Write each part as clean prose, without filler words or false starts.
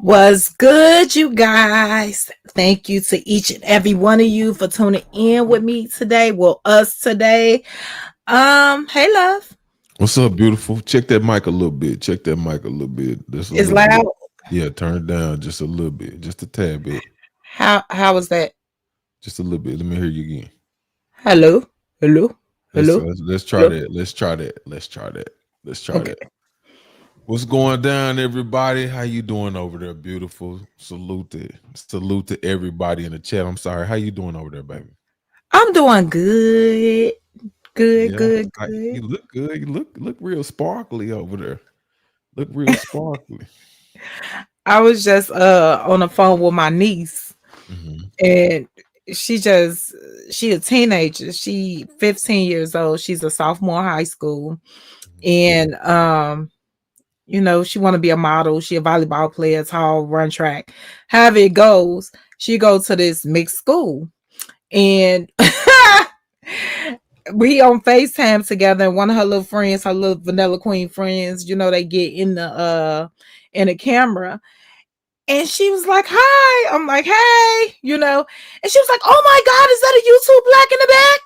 Was good, you guys. Thank you to each and every one of you for tuning in with me today. Well, us today. Hey, love. What's up, beautiful? Check that mic a little bit. Check that mic a little bit. Just a It's little loud. bit. Yeah, turn it down just a little bit, just a tad bit. How was that? Just a little bit. Let me hear you again. Hello. Let's try that. Let's try Okay. that. What's going down, everybody? How you doing over there, beautiful? Salute to everybody in the chat. I'm sorry. How you doing over there, baby? I'm doing good. Good. You look good. You look real sparkly over there. Look real sparkly. I was just on the phone with my niece, and she a teenager. She 15 years old. She's a sophomore in high school, and she want to be a model. She a volleyball player, tall, run track. However it goes, she goes to this mixed school, and we on FaceTime together. And one of her little friends, her little Vanilla Queen friends, they get in the camera. And she was like, hi. I'm like, hey, And she was like, oh my God, is that a YouTube Black in the back?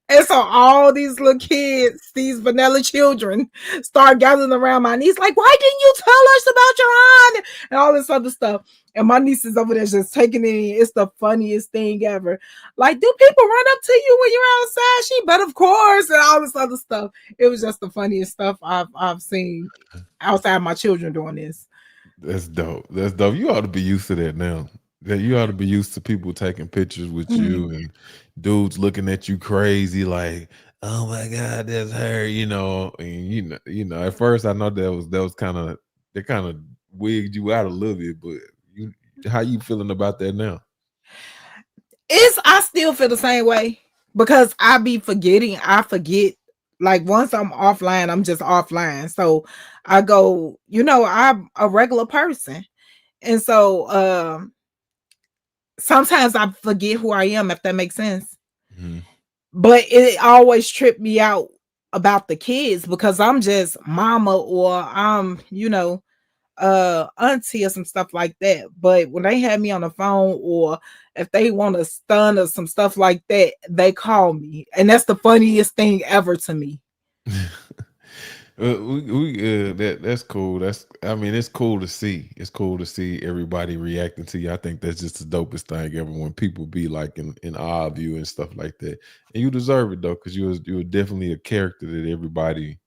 And so all these little kids, these vanilla children, start gathering around my niece, like, why didn't you tell us about your aunt? And all this other stuff. And my niece is over there just taking it in. It's the funniest thing ever. Like, do people run up to you when you're outside? But of course, and all this other stuff. It was just the funniest stuff I've seen outside my children doing this. That's dope. You ought to be used to that now. That you ought to be used to people taking pictures with you and dudes looking at you crazy like, oh my God, that's her, and at first I know that was kind of, they kind of wigged you out a little bit, but you, how you feeling about that now? I still feel the same way because I be forgetting. I forget. Like once I'm offline, I'm just offline. So I go, I'm a regular person. And so sometimes I forget who I am, if that makes sense. Mhm. But it always tripped me out about the kids because I'm just mama or I'm, auntie or some stuff like that. But when they have me on the phone or if they want to stun or some stuff like that, they call me. And that's the funniest thing ever to me. That's cool. I mean, it's cool to see. It's cool to see everybody reacting to you. I think that's just the dopest thing ever when people be like in awe of you and stuff like that. And you deserve it though, because you were definitely a character that everybody,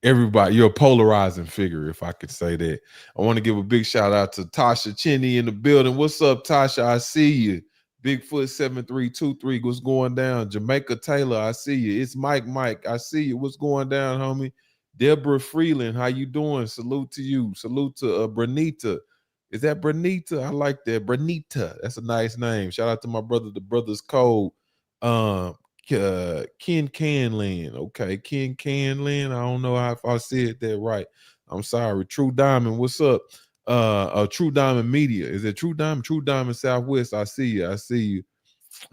you're a polarizing figure, if I could say that. I want to give a big shout out to Tasha Cheney in the building. What's up, Tasha? I see you. Bigfoot 7323, what's going down? Jamaica Taylor, I see you. It's Mike, I see you. What's going down, homie? Deborah Freeland, how you doing? Salute to you. Salute to Bernita. Is that Bernita? I like that. Bernita. That's a nice name. Shout out to my brother, the Brothers Code. Um, Ken Canland. Okay, Ken Canland. I don't know if I said that right. I'm sorry. True Diamond, what's up? True Diamond Media. Is it True Diamond? True Diamond Southwest. I see you. I see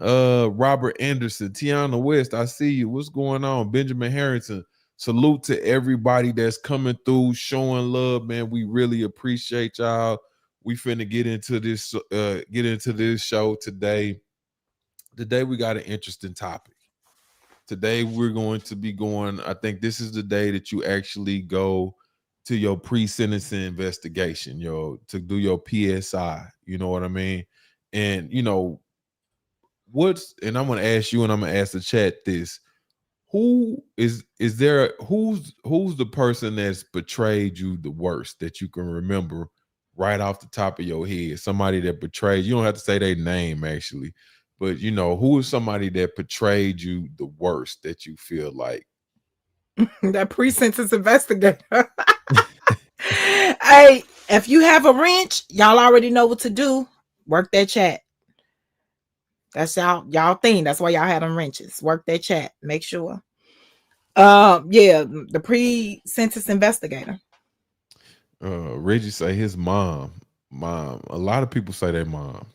you. Robert Anderson, Tiana West, I see you. What's going on? Benjamin Harrington. Salute to everybody that's coming through, showing love, man. We really appreciate y'all. We finna get into this show today. Today we got an interesting topic. Today we're going to be going. I think this is the day that you actually go to your pre-sentencing investigation, to do your PSI. You know what I mean? And and I'm gonna ask you and I'm gonna ask the chat this. Who's the person that's betrayed you the worst that you can remember right off the top of your head? Somebody that betrayed you, don't have to say their name actually, but who is somebody that betrayed you the worst that you feel like? That pre-sentence investigator. Hey, if you have a wrench, y'all already know what to do. Work that chat. That's y'all thing. That's why y'all had them wrenches. Work that chat. Make sure. Yeah, the pre-sentence investigator. Reggie say his mom. Mom. A lot of people say their mom.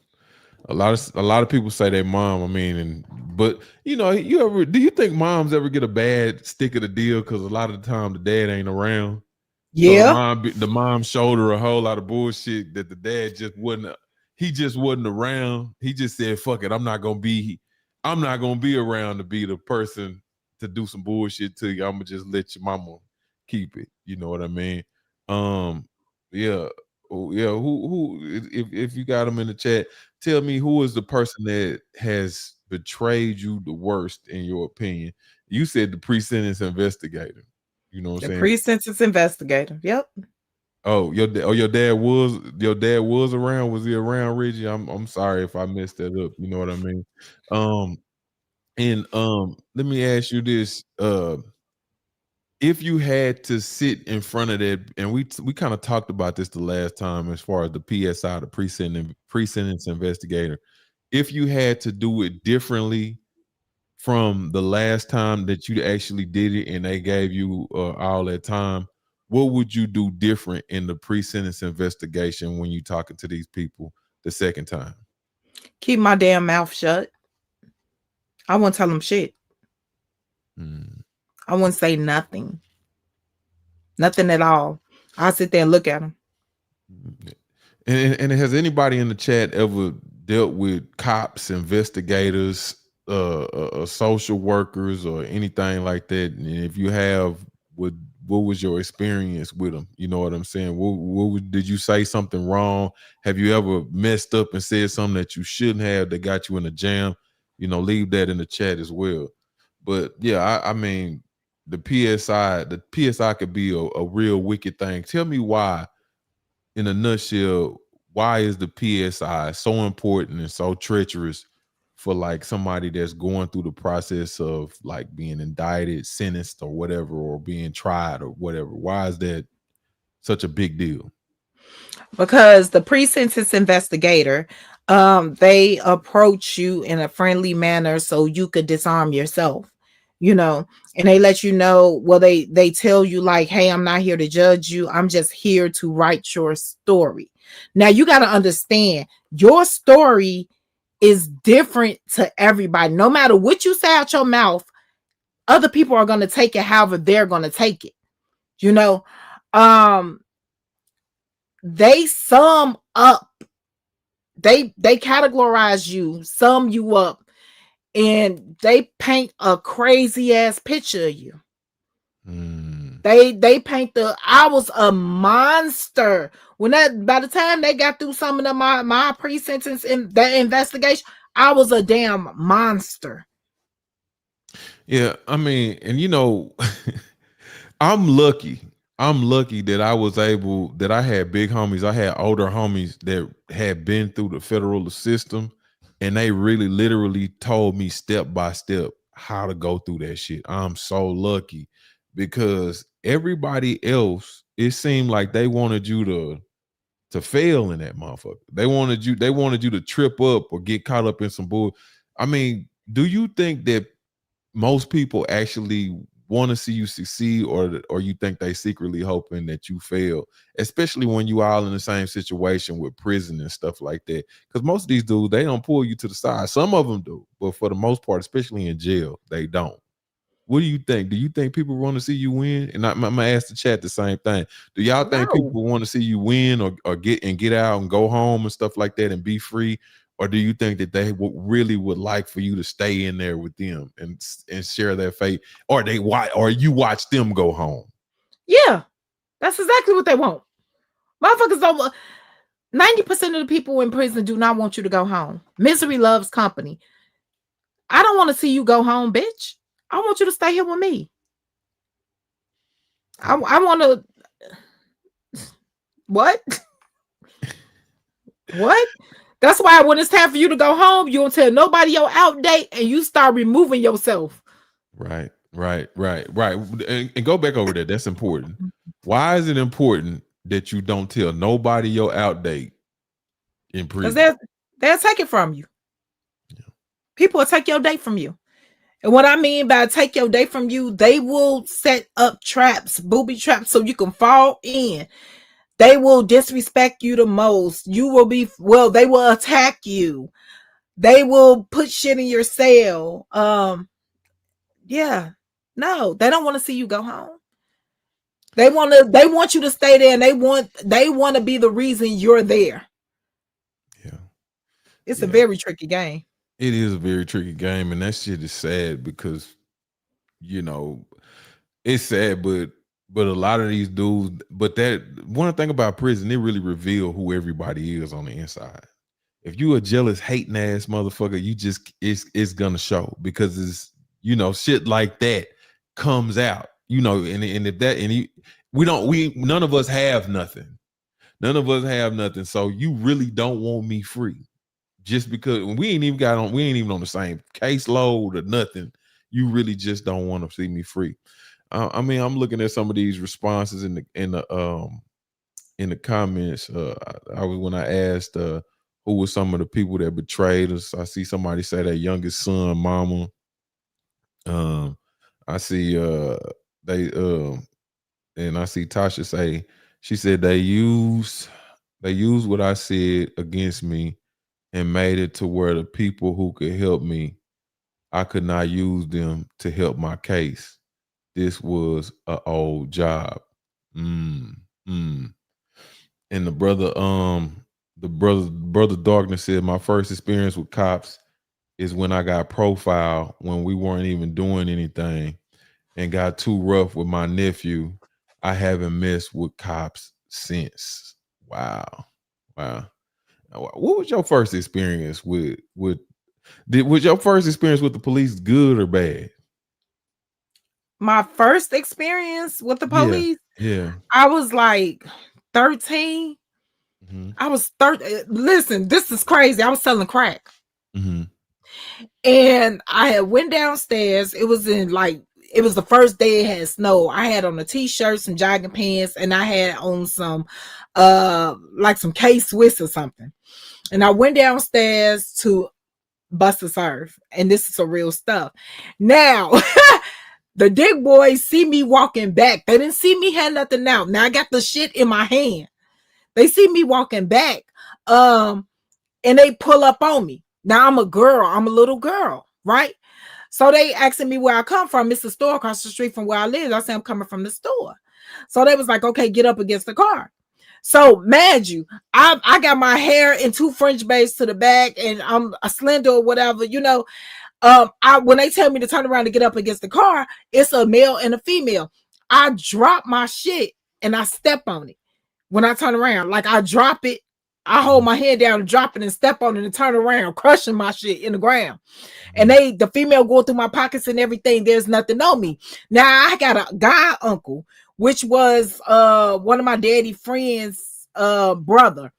A lot of people say their mom. I mean, but do you think moms ever get a bad stick of the deal because a lot of the time the dad ain't around? So the Yeah. mom showed her a whole lot of bullshit that the dad he just wasn't around. He just said, "Fuck it, I'm not gonna be around to be the person to do some bullshit to you. I'm gonna just let your mama keep it." You know what I mean? Um, yeah, yeah. Who? If you got them in the chat, tell me who is the person that has betrayed you the worst in your opinion. You said the pre-sentence investigator. You know what The I'm saying? pre-sentence investigator. Yep. Oh, your dad was around. Was he around, Reggie? I'm sorry if I messed that up. You know what I mean? Um, and let me ask you this: if you had to sit in front of that, and we kind of talked about this the last time, as far as the PSI, the pre-sentence investigator, if you had to do it differently from the last time that you actually did it and they gave you all that time, what would you do different in the pre-sentence investigation when you talking to these people the second time? Keep my damn mouth shut. I won't tell them shit. Mm. I won't say nothing. Nothing at all. I'll sit there and look at them. And has anybody in the chat ever dealt with cops, investigators, social workers, or anything like that? And if you have, what what was your experience with them? You know what I'm saying? Did you say something wrong? Have you ever messed up and said something that you shouldn't have that got you in a jam? Leave that in the chat as well. But yeah, I mean, the PSI could be a real wicked thing. Tell me why, in a nutshell, why is the PSI so important and so treacherous for like somebody that's going through the process of like being indicted, sentenced, or whatever, or being tried or whatever? Why is that such a big deal? Because the pre-sentence investigator, they approach you in a friendly manner so you could disarm yourself, you know, and they let you know, well, they tell you like, hey, I'm not here to judge you, I'm just here to write your story. Now you got to understand, your story is different to everybody. No matter what you say out your mouth, other people are going to take it however they're going to take it, you know. um they sum up, they categorize you, sum you up, and they paint a crazy ass picture of you. Mm. They paint the, I was a monster when that, by the time they got through some of the, my pre-sentence in that investigation, I was a damn monster. Yeah, I mean, and you know, I'm lucky. I'm lucky that I was able, that I had big homies. I had older homies that had been through the federal system, and they really literally told me step by step how to go through that shit. I'm so lucky because everybody else, it seemed like they wanted you to fail in that motherfucker. They wanted you to trip up or get caught up in some bull. I mean, do you think that most people actually want to see you succeed, or you think they secretly hoping that you fail, especially when you all in the same situation with prison and stuff like that? Because most of these dudes, they don't pull you to the side. Some of them do, but for the most part, especially in jail, they don't. What do you think? Do you think people want to see you win? And I'm gonna ask the chat the same thing. Do y'all think No. people want to see you win, or get out and go home and stuff like that and be free? Or do you think that they really would like for you to stay in there with them and share their fate? Or you watch them go home? Yeah, that's exactly what they want. Motherfuckers don't. 90% of the people in prison do not want you to go home. Misery loves company. I don't want to see you go home, bitch. I want you to stay here with me. I want to. What? What? That's why when it's time for you to go home, you don't tell nobody your out date and you start removing yourself. Right. And go back over there. That's important. Why is it important that you don't tell nobody your out date in Because prison? they'll take it from you. People will take your date from you. And what I mean by take your date from you, they will set up traps, booby traps, so you can fall in. They will disrespect you the most. You will be, well, they will attack you. They will put shit in your cell. Yeah. No, they don't want to see you go home. They want you to stay there, and they want to be the reason you're there. Yeah. It's a Yeah. very tricky game. It is a very tricky game, and that shit is sad because, you know, it's sad, but a lot of these dudes, but that one thing about prison, it really reveal who everybody is on the inside. If you a jealous, hating ass motherfucker, you just it's gonna show, because it's, you know, shit like that comes out, you know, and if that and he, we none of us have nothing. None of us have nothing. So you really don't want me free. Just because we ain't even on the same caseload or nothing. You really just don't want to see me free. I mean, I'm looking at some of these responses in the comments. I was when I asked who were some of the people that betrayed us. I see somebody say their youngest son, mama. Um, I see they and I see Tasha say, she said they used what I said against me and made it to where the people who could help me, I could not use them to help my case. This was a old job. Mm, mm. And the brother Darkness said, my first experience with cops is when I got profiled when we weren't even doing anything and got too rough with my nephew. I haven't messed with cops since. Wow. Wow. What was your first experience was your first experience with the police good or bad? My first experience with the Yeah. police, Yeah. I was like 13. Mhm. I was 30. Listen, this is crazy. I was selling crack. Mhm. And I had went downstairs. It was in like it was the first day it had snow. I had on a t-shirt, some jogging pants, and I had on some like some K-Swiss or something. And I went downstairs to bust a serve. And this is some real stuff. Now the dick boys see me walking back. They didn't see me had nothing out. Now I got the shit in my hand. They see me walking back. And they pull up on me. Now I'm a girl. I'm a little girl, right? So they asking me where I come from. It's a store across the street from where I live. I say I'm coming from the store. So they was like, okay, get up against the car. So mad you, I got my hair in 2 French braids to the back, and I'm a slender or whatever, you know. When they tell me to turn around to get up against the car, it's a male and a female. I drop my shit and I step on it when I turn around. Like I drop it, I hold my head down and drop it and step on it and turn around, crushing my shit in the ground. And the female going through my pockets and everything. There's nothing on me. Now I got a guy uncle, which was one of my daddy friends' brother.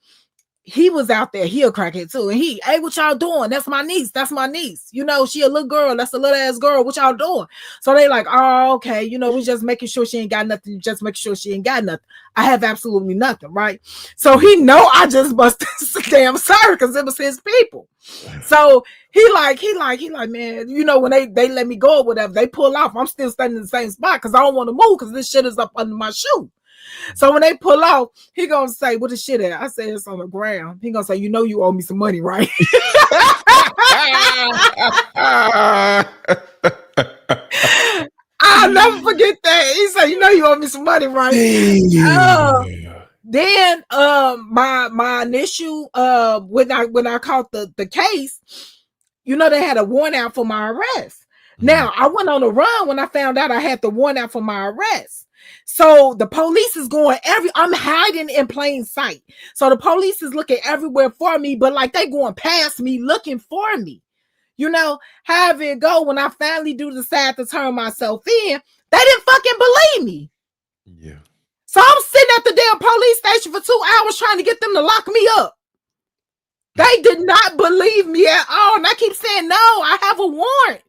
He was out there. He a crackhead too. And hey, what y'all doing? That's my niece. That's my niece. You know, she a little girl. That's a little ass girl. What y'all doing? So they like, oh, okay. You know, we just making sure she ain't got nothing. Just making sure she ain't got nothing. I have absolutely nothing, right? So he know I just busted damn sorry because it was his people. So he like, man, you know, when they let me go or whatever, they pull off. I'm still standing in the same spot because I don't want to move because this shit is up under my shoe. So when they pull off, he gonna say, "What the shit at?" I say, "It's on the ground." He gonna say, "You know, you owe me some money, right?" I'll never forget that. He said, "You know, you owe me some money, right?" Then my initial when I caught the case, you know, they had a warrant out for my arrest. Now I went on a run when I found out I had the warrant out for my arrest. So the police is going I'm hiding in plain sight. So the police is looking everywhere for me, but like they going past me looking for me. You know, however it go, when I finally do decide to turn myself in, they didn't fucking believe me. Yeah. So I'm sitting at the damn police station for 2 hours trying to get them to lock me up. They did not believe me at all. And I keep saying, no, I have a warrant.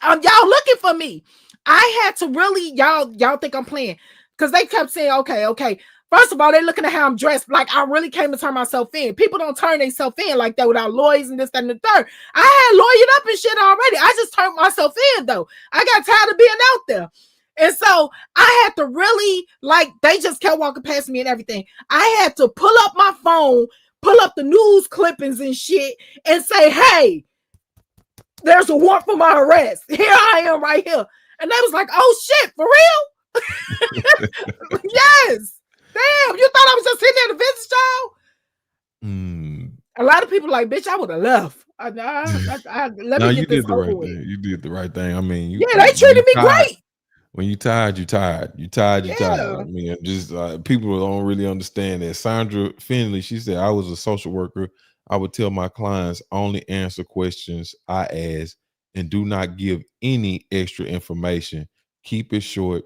Y'all looking for me. I had to really, y'all think I'm playing. Because they kept saying, okay. First of all, they're looking at how I'm dressed. Like I really came to turn myself in. People don't turn themselves in like that without lawyers and this, that, and the third. I had lawyered up and shit already. I just turned myself in though. I got tired of being out there. And so I had to really, like, they just kept walking past me and everything. I had to pull up my phone, pull up the news clippings and shit and say, hey, there's a warrant for my arrest. Here I am right here. And they was like, oh shit, for real? Yes. Damn, you thought I was just sitting there to visit y'all? A lot of people like, bitch, I would have left. You did the right thing. You did the right thing. I mean, they treated me great. When you tired, you tired. You tired. I mean, just people don't really understand that. Sandra Finley, she said, I was a social worker. I would tell my clients only answer questions I ask and do not give any extra information. Keep it short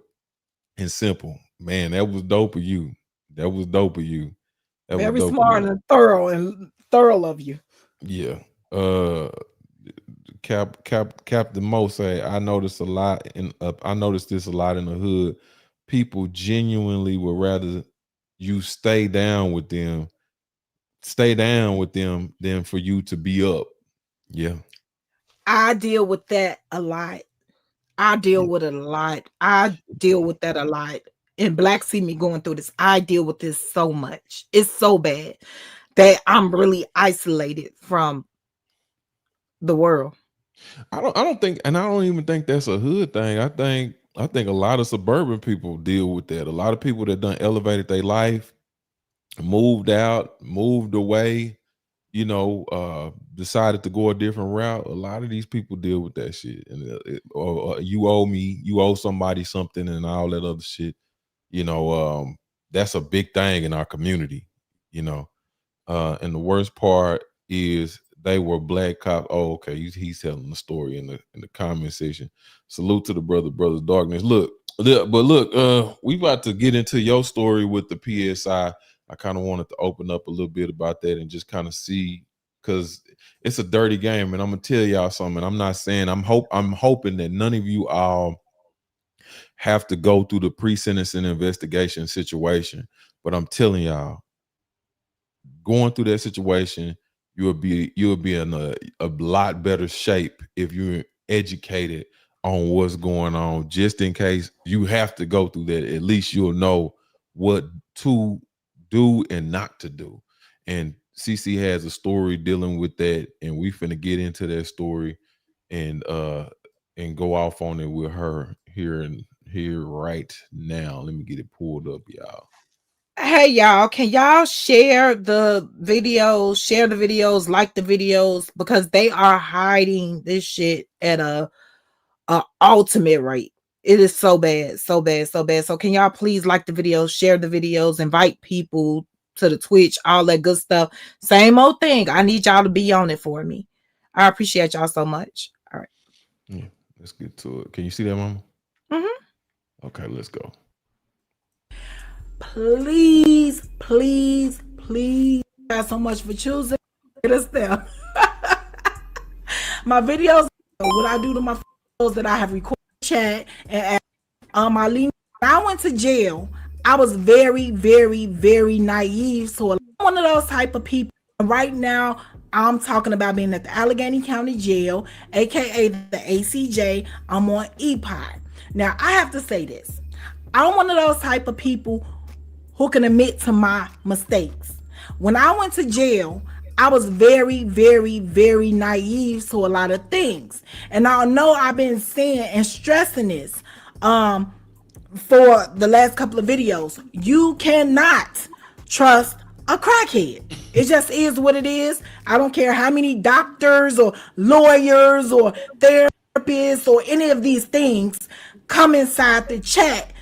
and simple. Man, that was dope of you. That was dope of you. Very smart and thorough of you. Yeah. Captain Mo say, I noticed this a lot in the hood. People genuinely would rather you stay down with them than for you to be up. Yeah. I deal with that a lot. I deal with that a lot. And Black see me going through this. I deal with this so much. It's so bad that I'm really isolated from the world. I don't even think that's a hood thing. I think a lot of suburban people deal with that. A lot of people that done elevated their life, moved out, moved away, you know, decided to go a different route. A lot of these people deal with that shit. And or you owe somebody something and all that other shit. You know, that's a big thing in our community, you know. And the worst part is they were black cops. Oh, okay. He's telling the story in the comment section. Salute to the brothers darkness. Look, we about to get into your story with the PSI. I kind of wanted to open up a little bit about that and just kind of see because it's a dirty game. And I'm gonna tell y'all something. I'm not saying I'm hoping that none of you all have to go through the pre-sentencing investigation situation. But I'm telling y'all, going through that situation, you'll be in a lot better shape if you're educated on what's going on, just in case you have to go through that. At least you'll know what to do and not to do. And Cece has a story dealing with that, and we finna get into that story and go off on it with her here right now. Let me get it pulled up, y'all. Hey y'all, can y'all share the videos, like the videos, because they are hiding this shit at a ultimate rate. It is so bad, so bad, so bad. So can y'all please like the videos, share the videos, invite people to the Twitch, all that good stuff. Same old thing. I need y'all to be on it for me. I appreciate y'all so much. All right. Yeah, let's get to it. Can you see that, Mama? Mm-hmm. Okay, let's go. Please, please, please. Thank you so much for choosing this there. My videos, what I do to my videos that I have recorded, chat, and my link. When I went to jail, I was very, very, very naive. So I'm one of those type of people. Right now, I'm talking about being at the Allegheny County Jail, aka the ACJ. I'm on EPOD. Now, I have to say this. I'm one of those type of people who can admit to my mistakes. When I went to jail, I was very, very, very naive to a lot of things. And I know I've been saying and stressing this for the last couple of videos. You cannot trust a crackhead. It just is what it is. I don't care how many doctors or lawyers or therapists or any of these things come inside the chat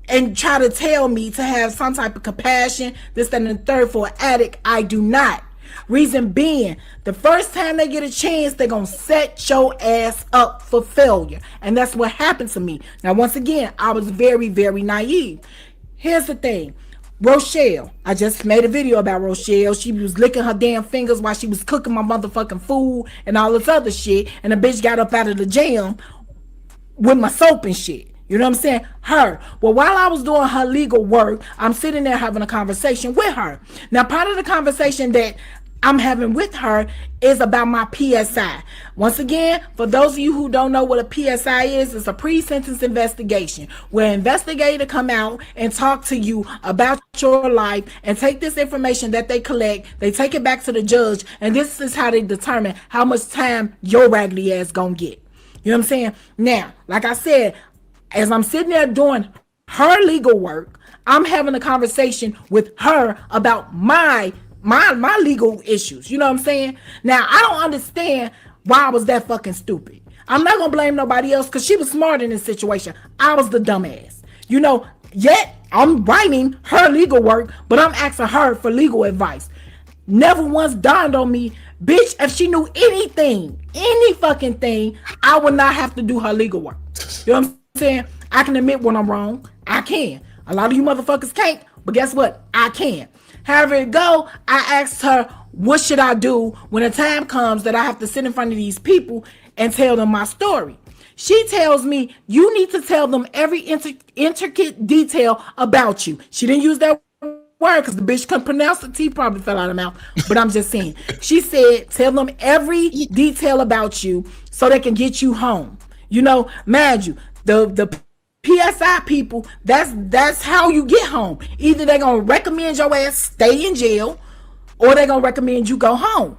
and try to tell me to have some type of compassion, this, that, and the third for an addict. I do not. Reason being, the first time they get a chance, they're going to set your ass up for failure. And that's what happened to me. Now, once again, I was very, very naive. Here's the thing. Rochelle, I just made a video about Rochelle. She was licking her damn fingers while she was cooking my motherfucking food and all this other shit. And the bitch got up out of the jam with my soap and shit. You know what I'm saying? Her. Well, while I was doing her legal work, I'm sitting there having a conversation with her. Now, part of the conversation that I'm having with her is about my PSI. Once again, for those of you who don't know what a PSI is, it's a pre-sentence investigation where an investigator come out and talk to you about your life and take this information that they collect, they take it back to the judge, and this is how they determine how much time your raggedy ass gonna get. You know what I'm saying? Now, like I said, as I'm sitting there doing her legal work, I'm having a conversation with her about my legal issues. You know what I'm saying? Now, I don't understand why I was that fucking stupid. I'm not gonna blame nobody else because she was smart in this situation. I was the dumbass. You know, yet I'm writing her legal work, but I'm asking her for legal advice. Never once dawned on me, bitch, if she knew anything, any fucking thing, I would not have to do her legal work. You know what I'm saying? I can admit when I'm wrong. I can. A lot of you motherfuckers can't, but guess what? I can. However it go, I asked her, what should I do when a time comes that I have to sit in front of these people and tell them my story? She tells me, you need to tell them every intricate detail about you. She didn't use that word because the bitch couldn't pronounce the T, probably fell out of her mouth, but I'm just saying. She said, tell them every detail about you so they can get you home. You know, mind you, the PSI people, that's how you get home. Either they're gonna recommend your ass stay in jail, or they're gonna recommend you go home.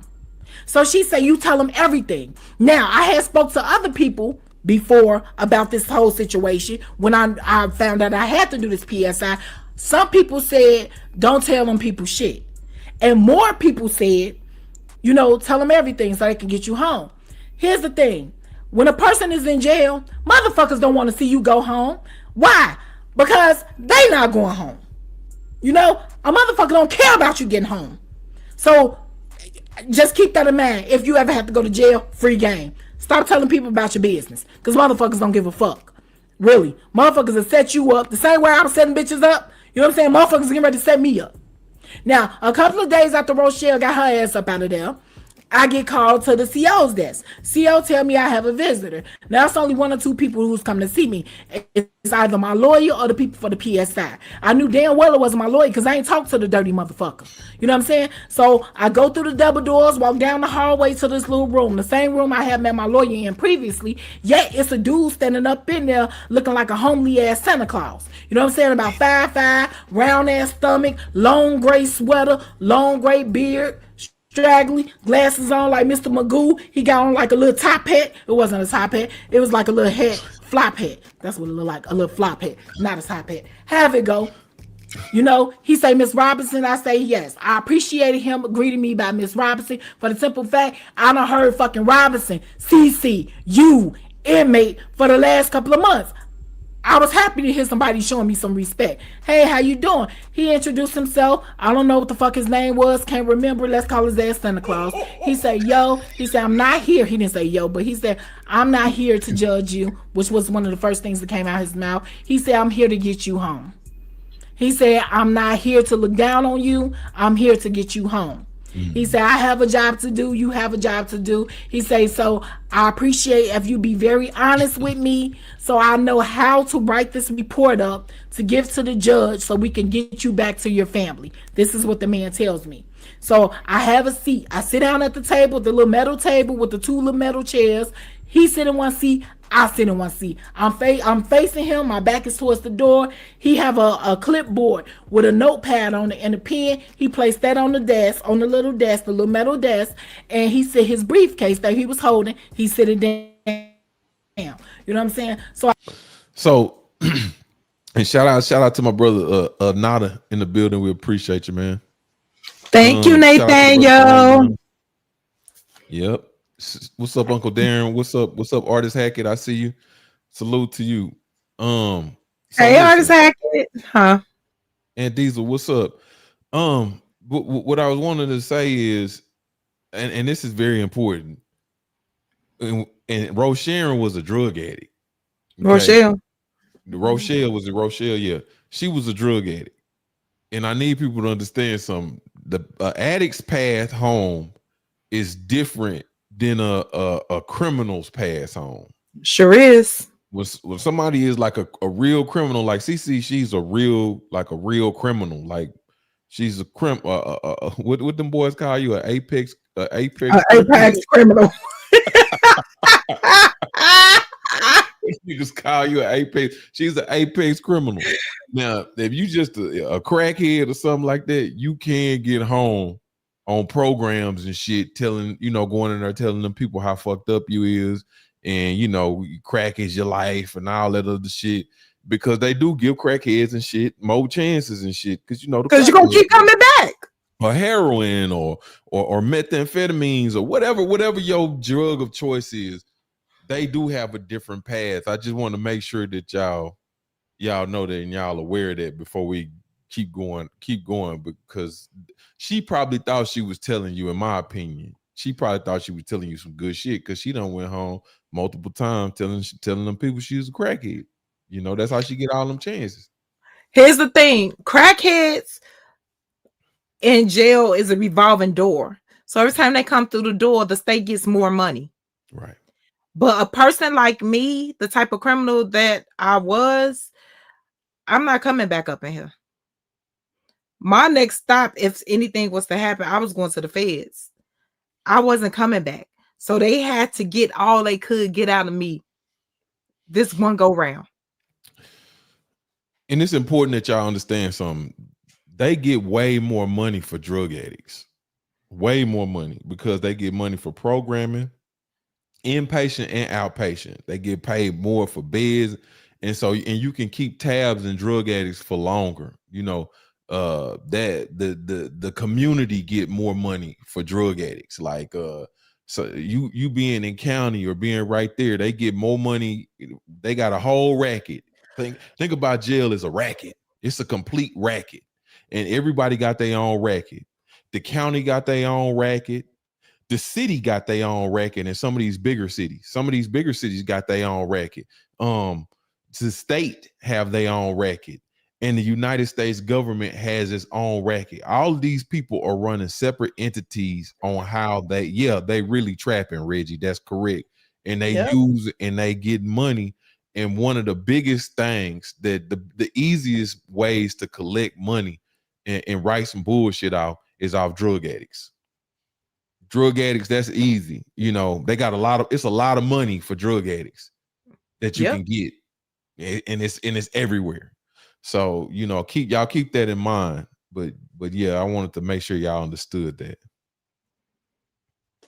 So she said, you tell them everything. Now, I had spoke to other people before about this whole situation when I found out I had to do this PSI. Some people said, don't tell them people shit. And more people said, you know, tell them everything so they can get you home. Here's the thing. When a person is in jail, motherfuckers don't want to see you go home. Why? Because they not going home. You know, a motherfucker don't care about you getting home. So just keep that in mind. If you ever have to go to jail, free game. Stop telling people about your business. Because motherfuckers don't give a fuck. Really. Motherfuckers will set you up the same way I was setting bitches up. You know what I'm saying? Motherfuckers are getting ready to set me up. Now, a couple of days after Rochelle got her ass up out of there, I get called to the CO's desk. CO tell me I have a visitor. Now it's only one or two people who's come to see me. It's either my lawyer or the people for the PSI. I knew damn well it wasn't my lawyer because I ain't talked to the dirty motherfucker. You know what I'm saying? So I go through the double doors, walk down the hallway to this little room, the same room I had met my lawyer in previously. Yet it's a dude standing up in there looking like a homely ass Santa Claus. You know what I'm saying? About 5'5", round ass stomach, long gray sweater, long gray beard, straggly, glasses on like Mr. Magoo. He got on like a little top hat. It wasn't a top hat. It was like a little hat, flop hat. That's what it looked like, a little flop hat, not a top hat. Have it go. You know, he say, Miss Robinson, I say yes. I appreciated him greeting me by Miss Robinson for the simple fact I done heard fucking Robinson, Cece, you, inmate for the last couple of months. I was happy to hear somebody showing me some respect. Hey, how you doing? He introduced himself. I don't know what the fuck his name was. Can't remember. Let's call his ass Santa Claus. He said, yo. He said, I'm not here. He didn't say yo, but he said, I'm not here to judge you, which was one of the first things that came out of his mouth. He said, I'm here to get you home. He said, I'm not here to look down on you. I'm here to get you home. He said, I have a job to do. You have a job to do. He said, so I appreciate if you be very honest with me so I know how to write this report up to give to the judge so we can get you back to your family. This is what the man tells me. So I have a seat. I sit down at the table, the little metal table with the two little metal chairs. He sit in one seat. I sit in one seat. I'm facing him. My back is towards the door. He have a clipboard with a notepad on it and a pen. He placed that on the desk, on the little desk, the little metal desk, and he said his briefcase that he was holding. He sit it down. You know what I'm saying? So, and shout out to my brother Nada in the building. We appreciate you, man. Thank you, Nathaniel. Yep. What's up, Uncle Darren? What's up, Artist Hackett? I see you. Salute to you. Hey, Artist Hackett. Huh? And Diesel, what's up? What I was wanting to say is, and this is very important. And Rochelle was a drug addict. Okay? Rochelle, yeah. She was a drug addict. And I need people to understand something. The addict's path home is different than a criminal's path home. Sure is. When somebody is like a real criminal, like Cece, she's a real criminal. Like she's a what them boys call you? An apex criminal. You just call you an apex. She's an apex criminal. Now, if you just a crackhead or something like that, you can get home on programs and shit, going in there telling them people how fucked up you is, and crack is your life and all that other shit, because they do give crackheads and shit more chances and shit, because you're gonna keep coming back. Or heroin or methamphetamines or whatever your drug of choice is, they do have a different path. I just want to make sure that y'all know that and y'all aware of that before we keep going, because she probably thought she was telling you, in my opinion, she probably thought she was telling you some good shit, because she done went home multiple times telling them people she was a crackhead. That's how she get all them chances. Here's the thing. Crackheads in jail is a revolving door. So every time they come through the door, the state gets more money. Right. But a person like me, the type of criminal that I was, I'm not coming back up in here. My next stop, if anything was to happen, I was going to the feds. I wasn't coming back. So they had to get all they could get out of me this one go round. And it's important that y'all understand something. They get way more money for drug addicts. Way more money, because they get money for programming, inpatient and outpatient. They get paid more for beds. And you can keep tabs in drug addicts for longer. That the community get more money for drug addicts. Like so you being in county or being right there, they get more money. They got a whole racket. Think about jail as a racket. It's a complete racket, and everybody got their own racket. The county got their own racket. The city got their own racket, and some of these bigger cities got their own racket. The state have their own racket, and the United States government has its own racket. All of these people are running separate entities on how they really trapping, Reggie. That's correct. And they use and they get money. And one of the biggest things that the easiest ways to collect money and write some bullshit off is off drug addicts. Drug addicts, that's easy. You know, they got it's a lot of money for drug addicts that you can get. And it's everywhere. So, you know, keep that in mind. But yeah, I wanted to make sure y'all understood that.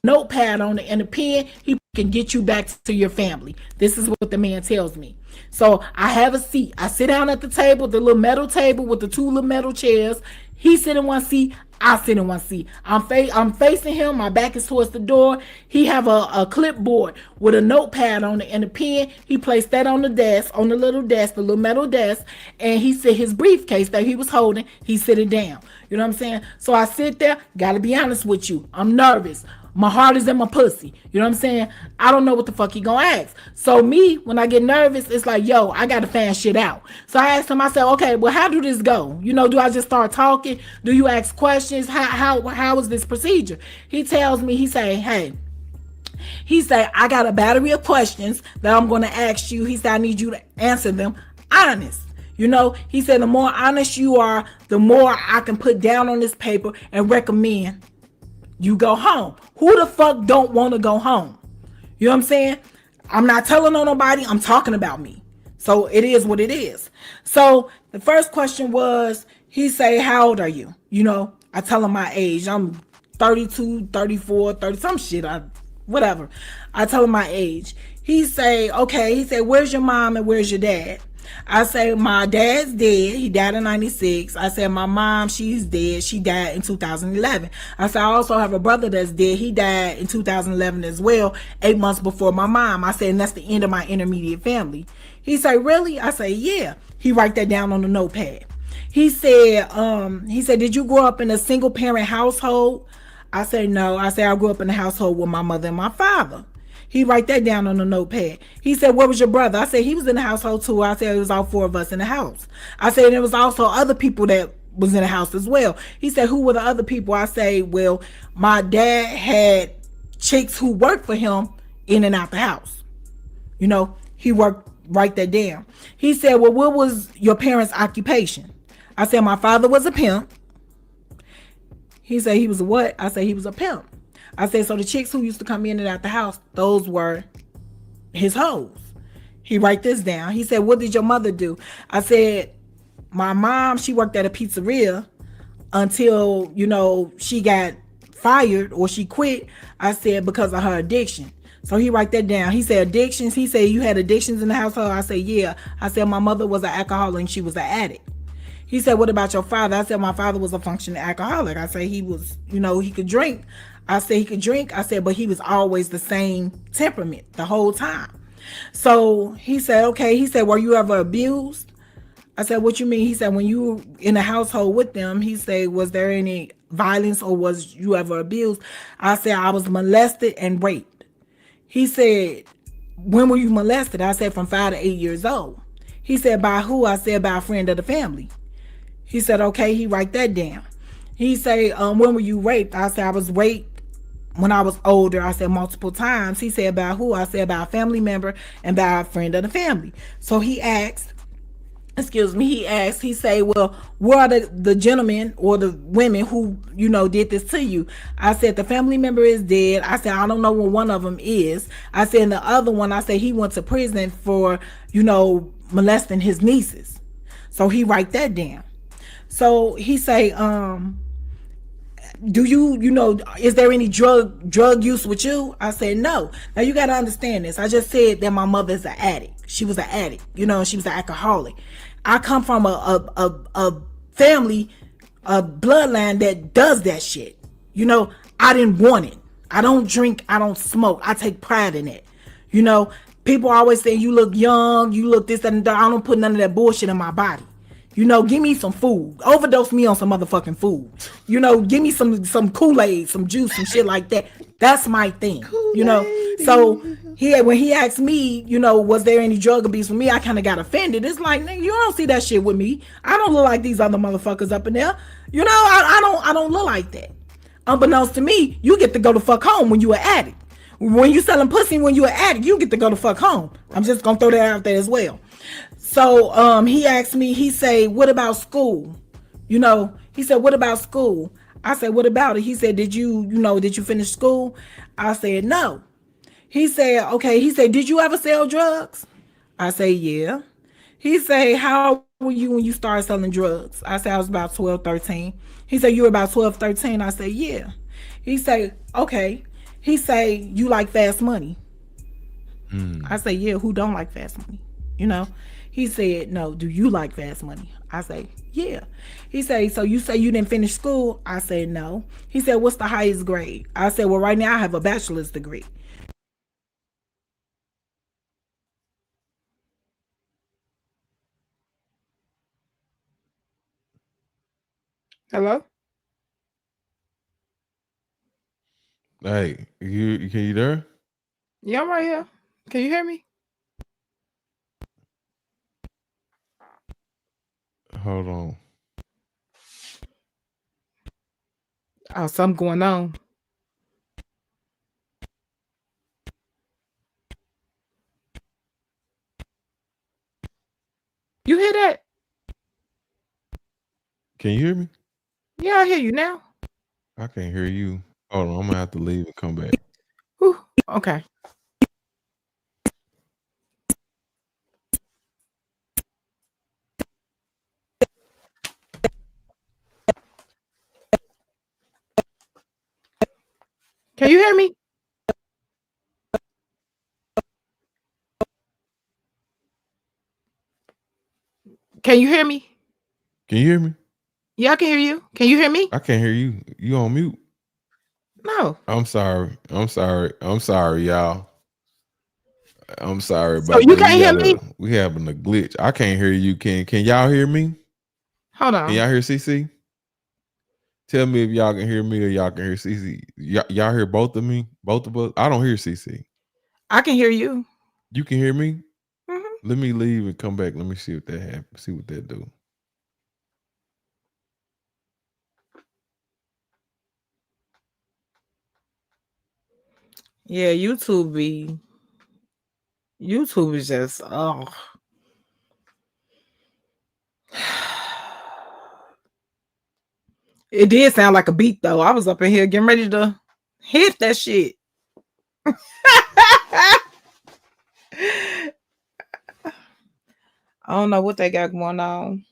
Notepad on it and a pen, he can get you back to your family. This is what the man tells me. So I have a seat. I sit down at the table, the little metal table with the two little metal chairs. He sit in one seat. I sit in one seat. I'm facing him. My back is towards the door. He have a clipboard with a notepad on it and a pen. He placed that on the desk, on the little metal desk. And he said his briefcase that he was holding, he sit it down. You know what I'm saying? So I sit there. Got to be honest with you. I'm nervous. My heart is in my pussy. You know what I'm saying? I don't know what the fuck he gonna ask. So me, when I get nervous, it's like, yo, I gotta fan shit out. So I asked him, I said, okay, well, how do this go? You know, do I just start talking? Do you ask questions? How is this procedure? He tells me, he say, I got a battery of questions that I'm gonna ask you. He said, I need you to answer them honest. You know, he said, the more honest you are, the more I can put down on this paper and recommend you go home. Who the fuck don't want to go home? You know what I'm saying? I'm not telling on nobody. I'm talking about me. So it is what it is. So the first question was, he say, how old are you? You know, I tell him my age. I'm 32, 34, 30, some shit. Whatever. I tell him my age. He say, okay. He said, where's your mom and where's your dad? I say, my dad's dead. He died in 96. I said, my mom, she's dead. She died in 2011. I said, I also have a brother that's dead. He died in 2011 as well, 8 months before my mom. I said, and that's the end of my intermediate family. He said, really? I say, yeah. He write that down on the notepad. He said, did you grow up in a single parent household? I said, no. I said, I grew up in a household with my mother and my father. He write that down on the notepad. He said, where was your brother? I said, he was in the household too. I said, it was all four of us in the house. I said, there was also other people that was in the house as well. He said, who were the other people? I say, well, my dad had chicks who worked for him in and out the house. You know, he worked, write that down. He said, well, what was your parents' occupation? I said, my father was a pimp. He said, he was a what? I said, he was a pimp. I said, so the chicks who used to come in and out the house, those were his hoes. He write this down. He said, what did your mother do? I said, my mom, she worked at a pizzeria until, you know, she got fired or she quit. I said, because of her addiction. So he write that down. He said, addictions. He said, you had addictions in the household? I said, yeah. I said, my mother was an alcoholic and she was an addict. He said, what about your father? I said, my father was a functioning alcoholic. I said, he was, you know, he could drink. I said, he could drink. I said, but he was always the same temperament the whole time. So he said, okay. He said, were you ever abused? I said, what you mean? He said, when you were in a household with them, he said, was there any violence or was you ever abused? I said, I was molested and raped. He said, when were you molested? I said, from 5 to 8 years old. He said, by who? I said, by a friend of the family. He said, okay. He write that down. He said, when were you raped? I said, I was raped when I was older. I said, multiple times. He said, by who? I said, by a family member and by a friend of the family. So he asked, he said, well, where are the gentlemen or the women who, you know, did this to you? I said, the family member is dead. I said, I don't know where one of them is. I said, and the other one, I said, he went to prison for, you know, molesting his nieces. So he write that down. So he say, do you know, is there any drug use with you? I said, no. Now you got to understand this. I just said that my mother's an addict. She was an addict, you know, she was an alcoholic. I come from a family, a bloodline that does that shit. You know, I didn't want it. I don't drink. I don't smoke. I take pride in it. You know, people always say you look young, you look this, that, and that. I don't put none of that bullshit in my body. You know, give me some food. Overdose me on some motherfucking food. You know, give me some Kool-Aid, some juice, some shit like that. That's my thing. You know. So when he asked me, you know, was there any drug abuse with me, I kind of got offended. It's like, nigga, you don't see that shit with me. I don't look like these other motherfuckers up in there. You know, I don't look like that. Unbeknownst to me, you get to go the fuck home when you an addict. When you selling pussy, when you an addict, you get to go the fuck home. I'm just gonna throw that out there as well. So he asked me, he said, what about school? You know, he said, what about school? I said, what about it? He said, did you finish school? I said, no. He said, okay. He said, did you ever sell drugs? I said, yeah. He said, how were you when you started selling drugs? I said, I was about 12, 13. He said, you were about 12, 13. I said, yeah. He said, okay. He said, you like fast money? I said, yeah, who don't like fast money? You know? He said, no, do you like fast money? I say, yeah. He said, so you say you didn't finish school? I said, no. He said, what's the highest grade? I said, well, right now I have a bachelor's degree. Hello? Hey, you there? Yeah, I'm right here. Can you hear me? Hold on. Oh, something going on. You hear that? Can you hear me? Yeah, I hear you now. I can't hear you. Hold on, I'm gonna have to leave and come back. Whew. Okay. Can you hear me? Can you hear me? Can you hear me? Yeah, I can hear you. Can you hear me? I can't hear you. You on mute. No. I'm sorry, y'all. I'm sorry So about you that. can't hear me? We having a glitch. I can't hear you. Can y'all hear me? Hold Can on. y'all hear Cece? Tell me if y'all can hear me or y'all can hear Cece. Y'all hear both of me? Both of us? I don't hear Cece. I can hear you. You can hear me? Mm-hmm. Let me leave and come back. Let me see what that happens. See what that do. Yeah, YouTube is just It did sound like a beat though. I was up in here getting ready to hit that shit. I don't know what they got going on.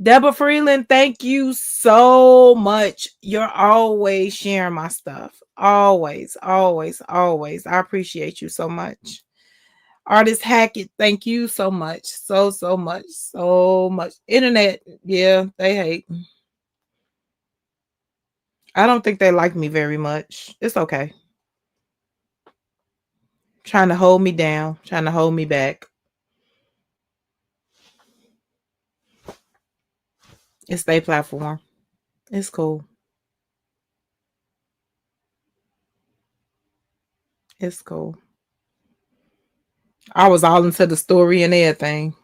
Deborah Freeland, thank you so much. You're always sharing my stuff. Always, always, always. I appreciate you so much. Artist Hackett, thank you so much. So much. So much. Internet, yeah, they hate. I don't think they like me very much. It's okay. Trying to hold me down, trying to hold me back. It's their platform. It's cool. It's cool. I was all into the story and everything.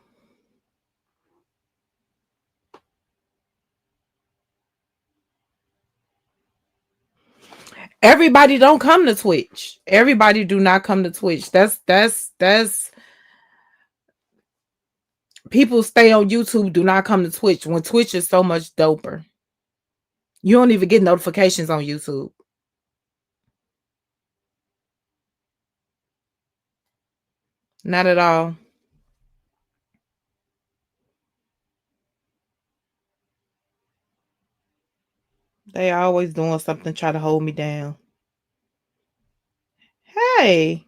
Everybody don't come to Twitch. Everybody do not come to Twitch. That's people stay on YouTube, do not come to Twitch when Twitch is so much doper. You don't even get notifications on YouTube. Not at all. They always doing something try to hold me down. Hey.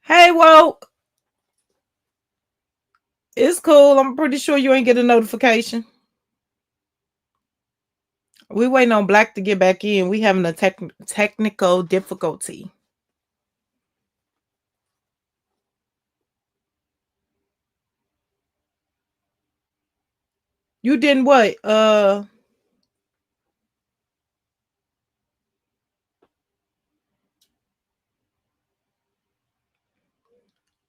Hey, woke. It's cool. I'm pretty sure you ain't get a notification. We waiting on Black to get back in. We having a technical difficulty. You didn't what?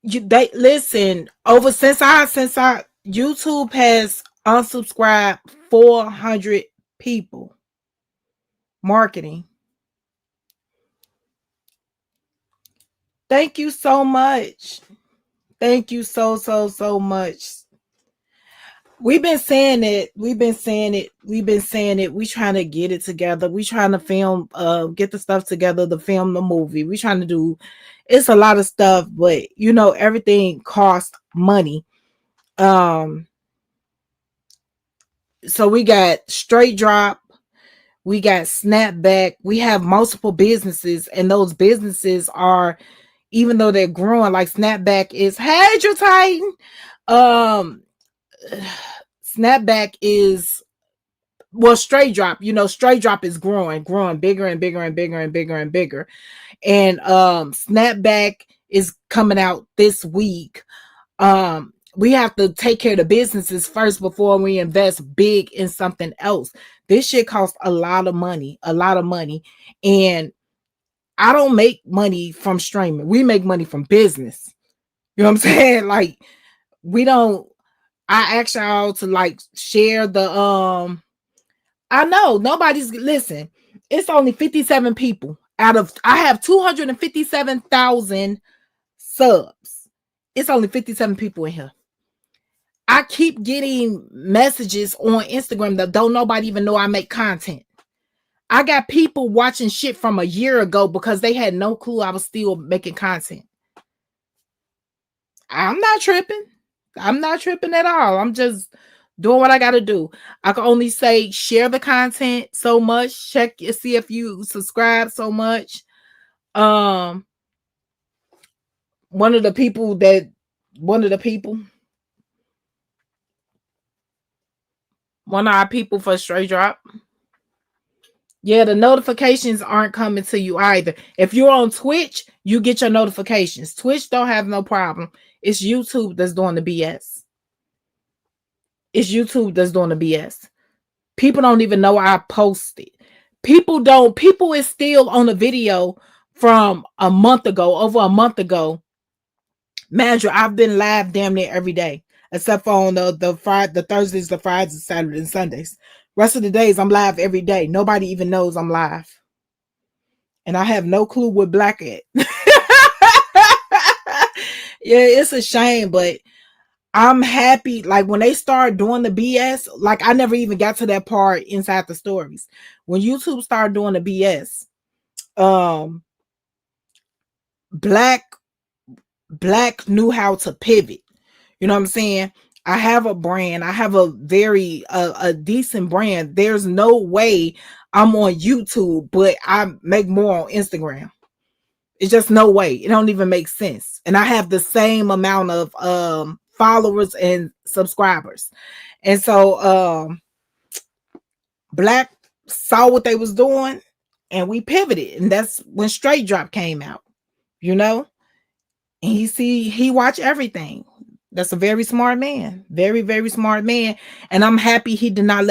They listen over since I YouTube has unsubscribed 400 people. Marketing. Thank you so much. Thank you so much. We've been saying it. We've been saying it. We've been saying it. We trying to get it together. We trying to film, get the stuff together to film the movie. We trying to do. It's a lot of stuff, but you know everything costs money. So we got Straight Drop. We got Snapback. We have multiple businesses, and those businesses are, even though they're growing, like Snapback is, hey, Drew Titan. Snapback is, well, Straight Drop, you know, Straight Drop is growing bigger and bigger and bigger and bigger and bigger. And Snapback is coming out this week. We have to take care of the businesses first before we invest big in something else. This shit costs a lot of money. And I don't make money from streaming. We make money from business. You know what I'm saying? Like, we don't, I ask y'all to like share the, I know nobody's, listen, it's only 57 people out of, I have 257,000 subs. It's only 57 people in here. I keep getting messages on Instagram that don't nobody even know I make content. I got people watching shit from a year ago because they had no clue I was still making content. I'm not tripping. I'm not tripping at all. I'm just doing what I got to do. I can only say share the content so much. Check, see if you subscribe so much. One of the people, one of our people for Straight Drop. Yeah, the notifications aren't coming to you either. If you're on Twitch, you get your notifications. Twitch don't have no problem. It's YouTube that's doing the BS. It's YouTube that's doing the BS. People don't even know I posted. People is still on a video from a month ago, over a month ago. Manager, I've been live damn near every day, except for on the Thursdays, the Fridays, the Saturdays, and Sundays. Rest of the days, I'm live every day. Nobody even knows I'm live. And I have no clue what Black at. Yeah, it's a shame, but I'm happy. Like, when they start doing the BS, like, I never even got to that part inside the stories. When YouTube started doing the BS, Black knew how to pivot. You know what I'm saying? I have a brand. I have a very a decent brand. There's no way I'm on YouTube, but I make more on Instagram. It's just no way. It don't even make sense. And I have the same amount of followers and subscribers. And so Black saw what they was doing, and we pivoted. And that's when Straight Drop came out, you know? And he watched everything. That's a very smart man. Very, very smart man. And I'm happy he did not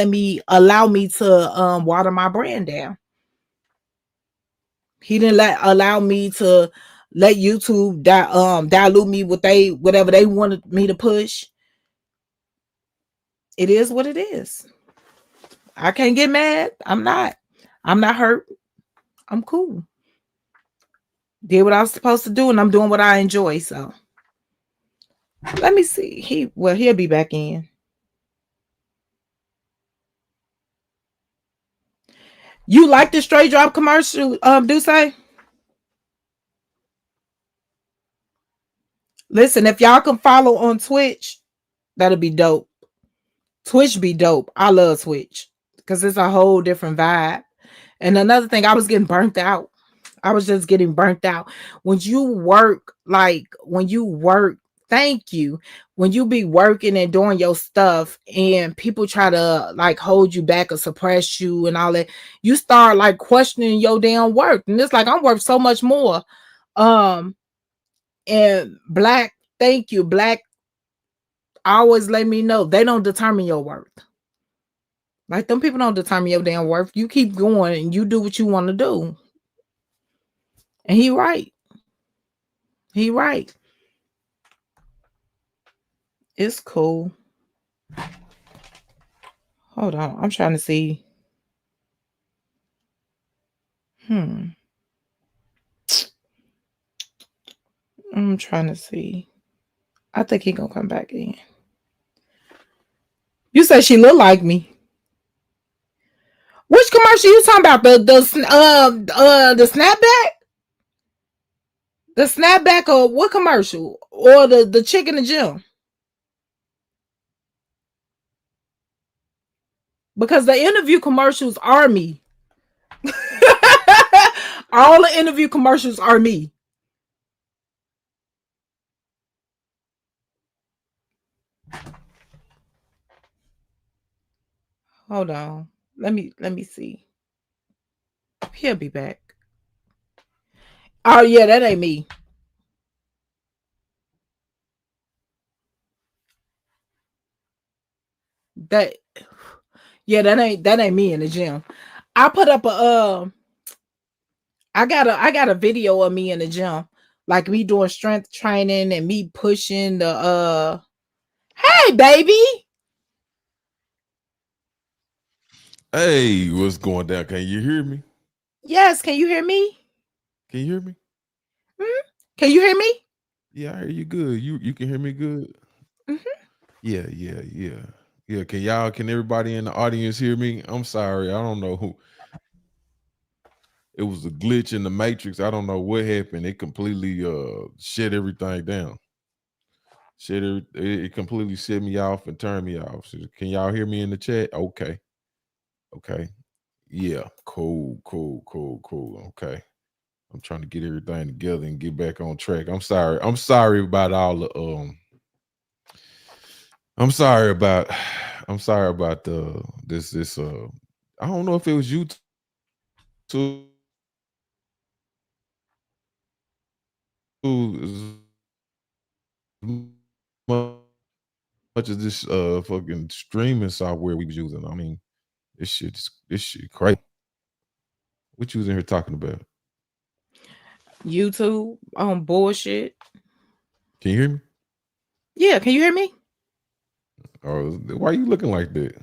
allow me to water my brand down. He didn't allow me to let YouTube dilute me with whatever they wanted me to push. It is what it is. I can't get mad. I'm not hurt. I'm cool. Did what I was supposed to do, and I'm doing what I enjoy. So let me see. He'll be back in. You like the Straight Drop commercial, Duce? Listen, if y'all can follow on Twitch, that'll be dope. Twitch be dope. I love Twitch because it's a whole different vibe. And another thing, I was getting burnt out. I was just getting burnt out. When you work thank you. When you be working and doing your stuff and people try to like hold you back or suppress you and all that, you start like questioning your damn worth. And it's like I'm worth so much more. Um and Black, thank you. Black always let me know they don't determine your worth. Like them people don't determine your damn worth. You keep going and you do what you want to do. And he right. He right. It's cool. Hold on. I'm trying to see. I'm trying to see. I think he gonna come back in. You said she look like me. Which commercial you talking about? The snapback? The snapback or what commercial? Or the chick in the gym? Because the interview commercials are me. All the interview commercials are me. Hold on. Let me see. He'll be back. Oh yeah, that ain't me. That yeah, that ain't me in the gym. I put up a I got a video of me in the gym. Like me doing strength training and me pushing the hey baby. Hey, what's going down? Can you hear me? Yes, can you hear me? Can you hear me? Can you hear me? Yeah, I hear you good. You can hear me good? Yeah. Yeah, can everybody in the audience hear me? I'm sorry. I don't know who. It was a glitch in the matrix. I don't know what happened. It completely shut everything down. It completely set me off and turned me off. So can y'all hear me in the chat? Okay. Yeah, cool. Okay. I'm trying to get everything together and get back on track. I'm sorry. I'm sorry about all the I'm sorry about the this I don't know if it was you too as much as this fucking streaming software we was using. I mean, this shit crazy. What you was in here talking about? YouTube on bullshit. Can you hear me? Yeah, can you hear me? Or why you looking like that?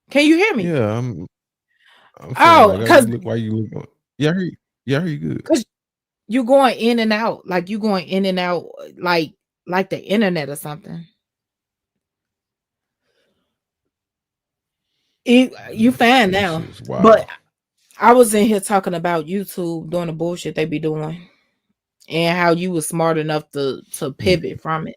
Can you hear me? Yeah, I'm saying like, Cause why you look? Yeah, I hear you. Yeah, I hear you good. cause you going in and out, like you going in and out, like the internet or something. You fine This now, shit's but wild. I was in here talking about YouTube doing the bullshit they be doing, and how you was smart enough to pivot from it.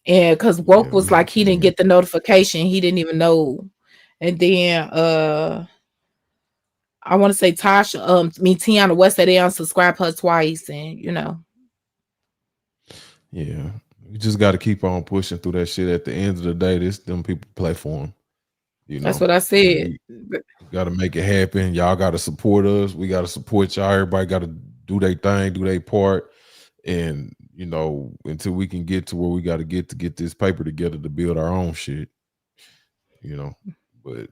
And because Woke Yeah, was like he didn't yeah. get the notification, he didn't even know. And then I want to say Tasha, Tiana West said they unsubscribed her twice, and Yeah, you just got to keep on pushing through that shit. At the end of the day, this them people play for them, that's what I and said. we got to make it happen. Y'all got to support us. We got to support y'all. Everybody got to do their thing, do their part, and until we can get to where we got to get this paper together to build our own shit. But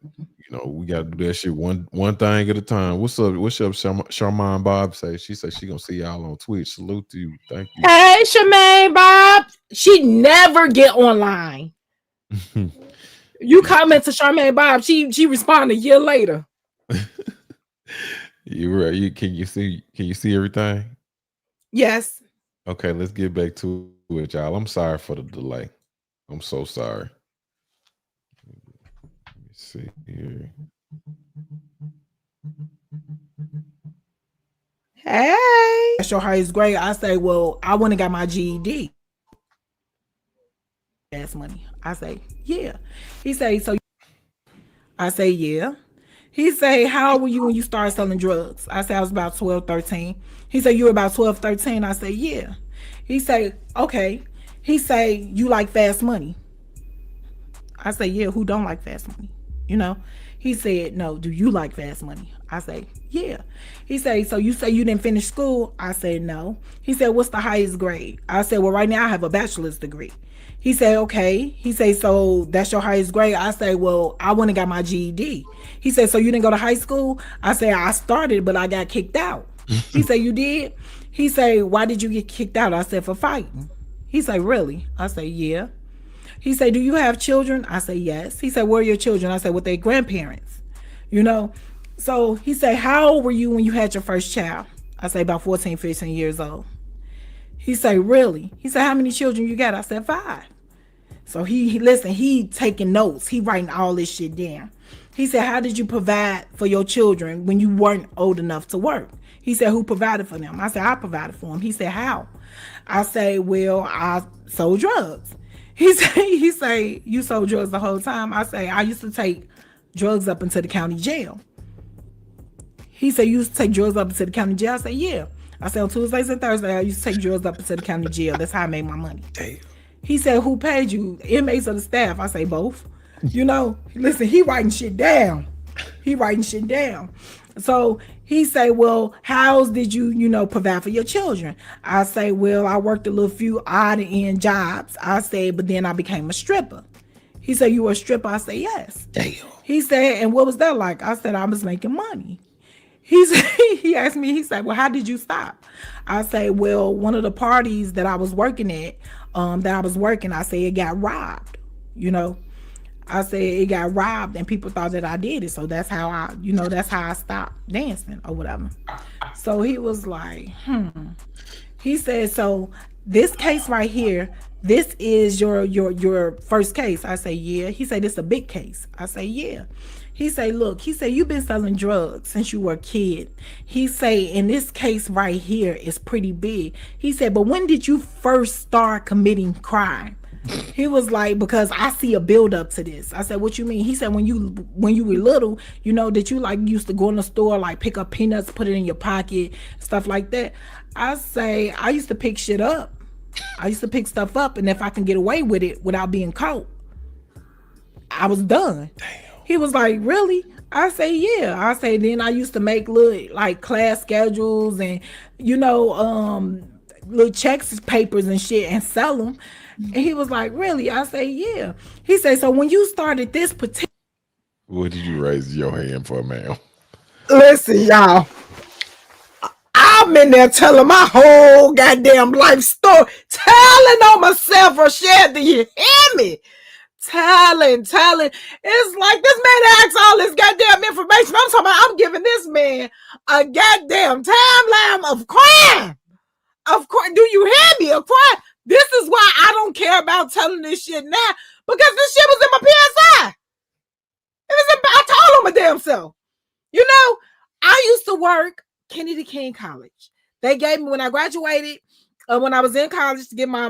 we got to do that shit one thing at a time. What's up? Charmaine Bob she said she gonna see y'all on Twitch. Salute to you. Thank you. Hey, Charmaine Bob. She never get online. You comment to Charmaine Bob, she respond a year later. You're right. Can you see everything? Yes. Okay, let's get back to it, y'all. I'm sorry for the delay. I'm so sorry. Let me see here. Hey. That's your highest grade. I say, well, I went and got my GED. That's money. I say, yeah. He say, so. I say, yeah. He say, how old were you when you started selling drugs? I say, I was about 12, 13. He said, you were about 12, 13. I say, yeah. He say, okay. He say, you like fast money? I say, yeah, who don't like fast money? You know? He said, no, do you like fast money? I say, yeah. He said, so you say you didn't finish school? I said, no. He said, what's the highest grade? I said, well, right now I have a bachelor's degree. He said, okay. He said, so that's your highest grade? I say, well, I went and got my GED. He said, so you didn't go to high school? I said, I started, but I got kicked out. He said, you did? He said, why did you get kicked out? I said, for fighting. He said, really? I said, yeah. He said, do you have children? I said, yes. He said, where are your children? I said, with their grandparents. You know? So he said, how old were you when you had your first child? I said, about 14, 15 years old. He said, really? He said, how many children you got? I said, 5. So he taking notes. He writing all this shit down. He said, how did you provide for your children when you weren't old enough to work? He said, who provided for them? I said, I provided for them. He said, how? I say, well, I sold drugs. He say, you sold drugs the whole time? I say, I used to take drugs up into the county jail. He said, you used to take drugs up into the county jail? I said, yeah. I said, on Tuesdays and Thursdays, I used to take drugs up into the county jail. That's how I made my money. Damn. He said, who paid you? Inmates or the staff? I say, both. You know, listen, he writing shit down. So he say, well, how did you, provide for your children? I say, well, I worked a little few odd end jobs. I say, but then I became a stripper. He said, you were a stripper? I say, yes. Damn. He said, and what was that like? I said, I was making money. He asked me, he said, well, how did you stop? I say, well, one of the parties that I was working at, I say it got robbed, I said it got robbed and people thought that I did it. So that's how I stopped dancing or whatever. So he was like, He said, so this case right here, this is your first case. I say, yeah. He said, this is a big case. I say, yeah. He say, look, you've been selling drugs since you were a kid. He say, in this case right here is pretty big. He said, but when did you first start committing crime? He was like, because I see a build up to this. I said, what you mean? He said, when you were little, that you like used to go in the store, like pick up peanuts, put it in your pocket, stuff like that. I say, I used to pick shit up. I used to pick stuff up, and if I can get away with it without being caught, I was done. Damn. He was like, really? I say, yeah. I say, then I used to make little like class schedules and little checks papers and shit and sell them. And he was like, really? I say, yeah. He said, so when you started this particular... What did you raise your hand for, ma'am? Listen, y'all. I'm in there telling my whole goddamn life story. Telling on myself, Rochelle, do you hear me? Telling. It's like this man asks all this goddamn information. I'm talking about I'm giving this man a goddamn timeline of crime. Of course, do you hear me? Of crime. This is why I don't care about telling this shit now, because this shit was in my PSI. I told him my damn self. I used to work Kennedy King College. They gave me, when I graduated, when I was in college to get my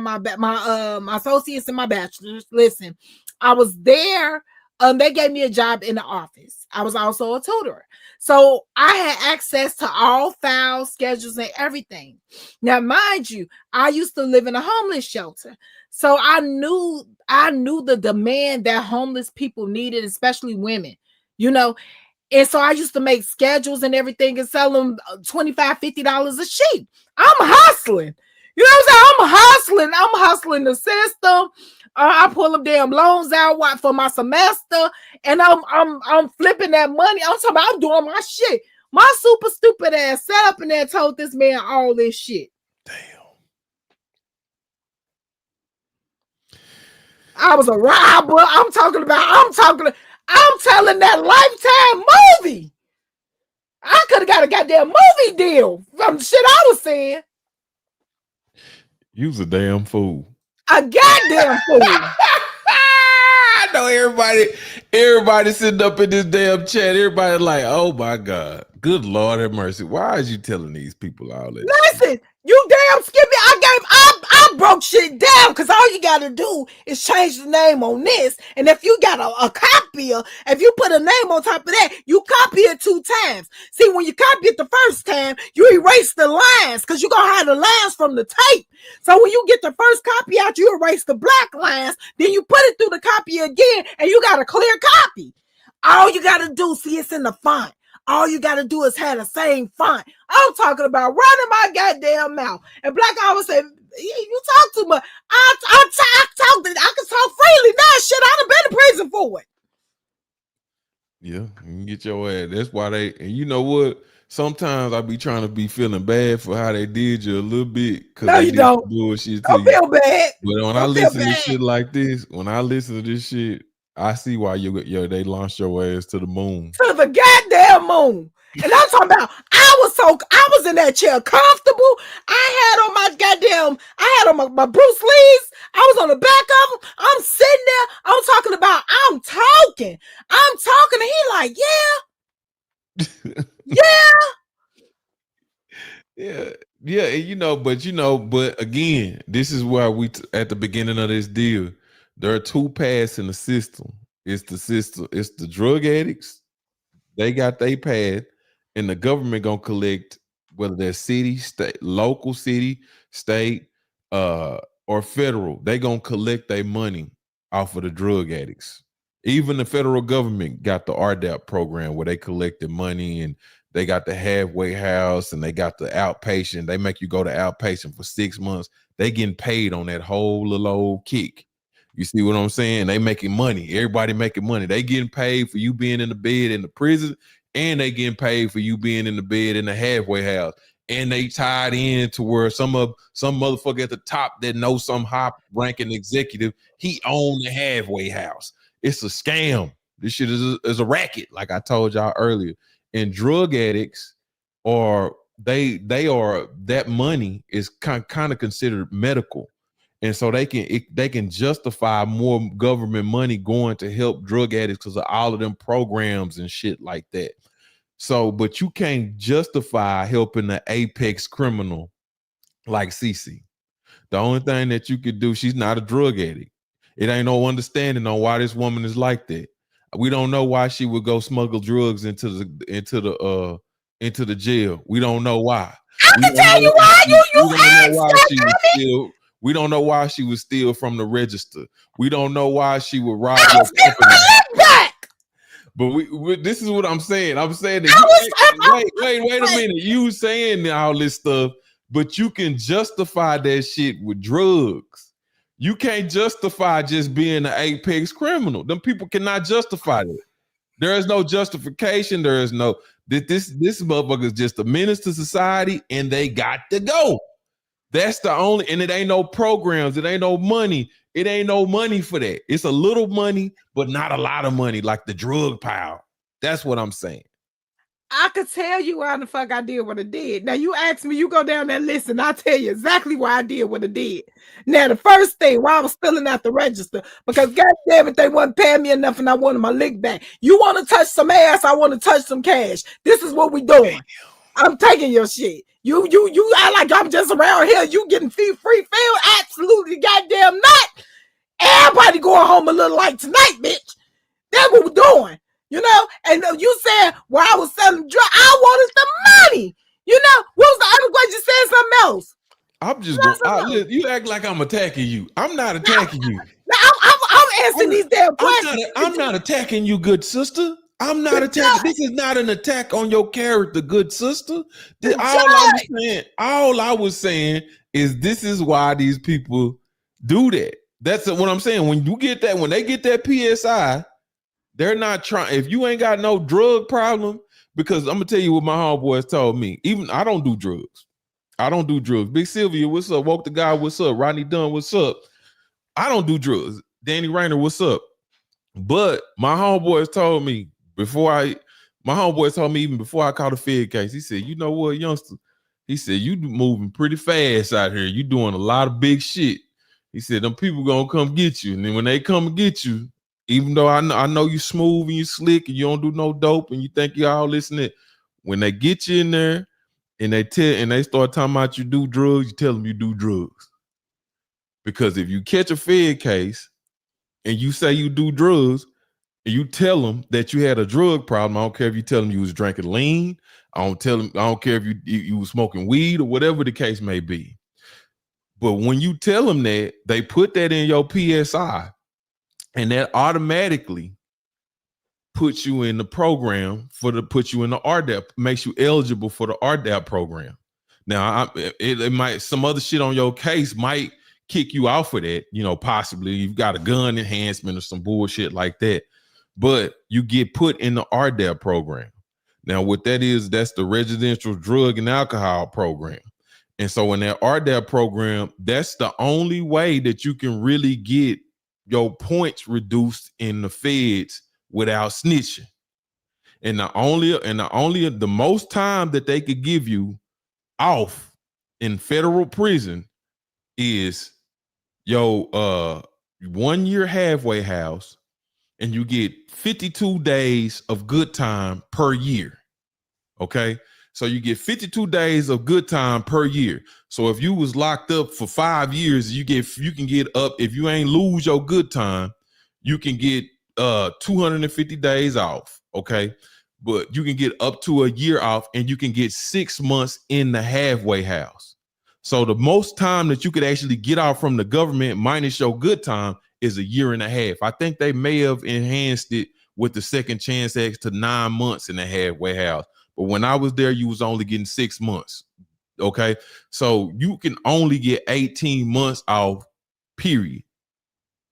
associates and my bachelor's. Listen, I was there. They gave me a job in the office. I was also a tutor. So I had access to all files, schedules, and everything. Now, mind you, I used to live in a homeless shelter. So I knew the demand that homeless people needed, especially women, And so I used to make schedules and everything and sell them $25, $50 a sheet. I'm hustling. You know what I'm saying? I'm hustling the system. I pull them damn loans out for my semester, and I'm flipping that money. I'm talking about I'm doing my shit. My super stupid ass sat up in there and told this man all this shit. Damn. I was a robber. I'm telling that Lifetime movie. I could have got a goddamn movie deal from the shit I was saying. You was a damn fool. A goddamn fool. I know everybody sitting up in this damn chat. Everybody like, oh my God. Good Lord have mercy. Why is you telling these people all this? Listen, You damn skippy. I broke shit down because all you gotta do is change the name on this. And if you got a copy of, if you put a name on top of that, you copy it 2 times. See, when you copy it the first time, you erase the lines because you're gonna have the lines from the tape. So when you get the first copy out, you erase the black lines, then you put it through the copy again, and you got a clear copy. All you gotta do, see, it's in the font. All you got to do is have the same font. I'm talking about running my goddamn mouth. And Black always say, you talk too much. I can talk freely now. Shit, I'd have been in prison for it. Yeah, you can get your ass. That's why they, and you know what? Sometimes I be trying to be feeling bad for how they did you a little bit. No, you don't. Bullshit don't feel bad. But when I listen to shit like this, when I listen to this shit, I see why they launched your ass to the moon. To the goddamn moon. And I'm talking about, I was in that chair comfortable. I had on my Bruce Lee's. I was on the back of them. I'm sitting there. I'm talking. And he like, yeah. Yeah. And but again, this is why at the beginning of this deal, there are 2 paths in the system. It's the drug addicts. They got their path, and the government gonna collect, whether they're city, state, local, city, state, or federal. They gonna collect their money off of the drug addicts. Even the federal government got the RDAP program where they collect the money, and they got the halfway house, and they got the outpatient. They make you go to outpatient for 6 months. They getting paid on that whole little old kick. You see what I'm saying? They making money. Everybody making money. They getting paid for you being in the bed in the prison, and they getting paid for you being in the bed in the halfway house. And they tied in to where some motherfucker at the top that knows some high-ranking executive, he owned the halfway house. It's a scam. This shit is a racket, like I told y'all earlier. And drug addicts that money is kind of considered medical. And so they can justify more government money going to help drug addicts because of all of them programs and shit like that. So, but you can't justify helping the apex criminal like Cece. The only thing that you could do, she's not a drug addict. It ain't no understanding on why this woman is like that. We don't know why she would go smuggle drugs into the jail. We don't know why. I can tell you why. You asked. We don't know why she would steal from the register. We don't know why she would rob your company. Back. But this is what I'm saying. I'm saying that wait a minute. You saying all this stuff, but you can justify that shit with drugs. You can't justify just being an apex criminal. Them people cannot justify that. There is no justification. There is no this motherfucker is just a menace to society, and they got to go. That's the only, and it ain't no programs, it ain't no money. It ain't no money for that. It's a little money, but not a lot of money, like the drug pile. That's what I'm saying. I could tell you why the fuck I did what I did. Now you ask me, you go down that list, and I'll tell you exactly why I did what I did. Now the first thing, why I was filling out the register, because goddamn it, they wasn't paying me enough, and I wanted my lick back. You want to touch some ass? I want to touch some cash. This is what we doing. I'm taking your shit. You act like I'm just around here. You getting free feel? Absolutely goddamn not. Everybody going home a little like tonight, bitch. That's what we're doing. You know? And you said, well, I was selling drugs. I wanted the money. You know? What was the other question? You said something else. I'm just going, you act like I'm attacking you. I'm not attacking you. I'm answering these damn questions. I'm not attacking you, good sister. I'm not attacking. This is not an attack on your character, good sister. All I was saying is this is why these people do that. That's what I'm saying. When they get that PSI, they're not trying. If you ain't got no drug problem, because I'm gonna tell you what my homeboys told me. Even I don't do drugs. Big Sylvia, what's up? Woke the guy, what's up? Rodney Dunn, what's up? I don't do drugs. Danny Rayner, what's up? But my homeboys told me even before I caught a Fed case, he said, you know what, youngster? He said, you moving pretty fast out here. You doing a lot of big shit. He said, them people gonna come get you. And then when they come and get you, even though I know you smooth and you slick and you don't do no dope and you think you all listening, when they get you in there and they start talking about you do drugs, you tell them you do drugs. Because if you catch a Fed case and you say you do drugs, and you tell them that you had a drug problem, I don't care if you tell them you was drinking lean, I don't care if you was smoking weed or whatever the case may be. But when you tell them that, they put that in your PSI, and that automatically puts you in the program puts you in the RDAP, makes you eligible for the RDAP program. Now, it might, some other shit on your case might kick you out for that, possibly you've got a gun enhancement or some bullshit like that, but you get put in the RDAP program. Now, what that is, that's the Residential Drug and Alcohol Program. And so in that RDAP program, that's the only way that you can really get your points reduced in the feds without snitching. And the most time that they could give you off in federal prison is your 1 year halfway house, and you get 52 days of good time per year. Okay. So you get 52 days of good time per year. So if you was locked up for 5 years, you can get up, if you ain't lose your good time, you can get 250 days off. Okay. But you can get up to a year off, and you can get 6 months in the halfway house. So the most time that you could actually get out from the government minus your good time is a year and a half. I think they may have enhanced it with the Second Chance Act to 9 months in the halfway house. But when I was there, you was only getting 6 months. Okay. So you can only get 18 months off, period.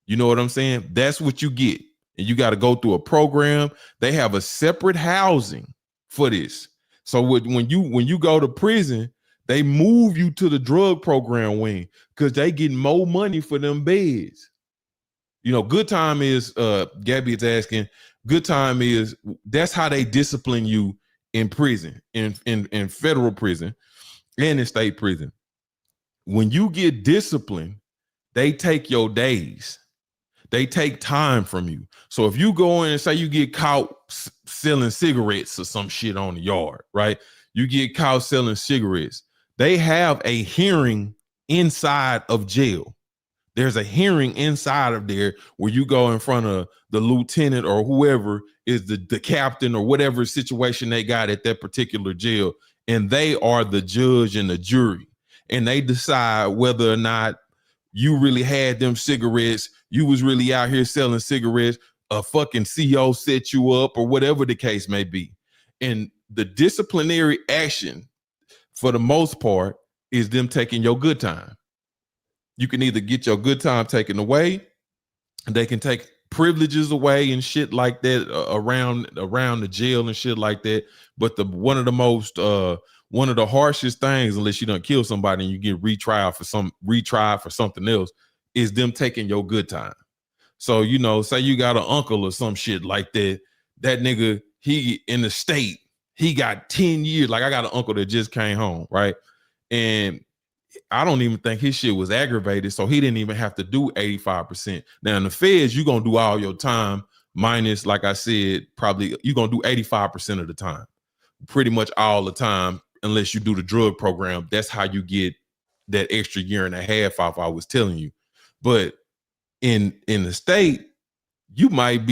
You know what I'm saying? That's what you get. And you got to go through a program. They have a separate housing for this. So when you go to prison, they move you to the drug program wing because they get more money for them beds. Good time is, Gabby is asking, good time is, that's how they discipline you in prison, in federal prison and in state prison. When you get disciplined, they take your days. They take time from you. So if you go in and say you get caught selling cigarettes or some shit on the yard, right? You get caught selling cigarettes. They have a hearing inside of jail. There's a hearing inside of there where you go in front of the lieutenant or whoever is the captain or whatever situation they got at that particular jail. And they are the judge and the jury. And they decide whether or not you really had them cigarettes, you was really out here selling cigarettes, a fucking CO set you up, or whatever the case may be. And the disciplinary action, for the most part, is them taking your good time. You can either get your good time taken away, and they can take privileges away and shit like that around the jail and shit like that. But one of the harshest things, unless you don't kill somebody and you get retried for something else, is them taking your good time. So, say you got an uncle or some shit like that, that nigga, he in the state, he got 10 years. Like I got an uncle that just came home, right? And I don't even think his shit was aggravated, so he didn't even have to do 85%. Now in the feds, you're gonna do all your time minus, like I said, probably you're gonna do 85% of the time, pretty much all the time, unless you do the drug program. That's how you get that extra year and a half off I was telling you. But in the state, you might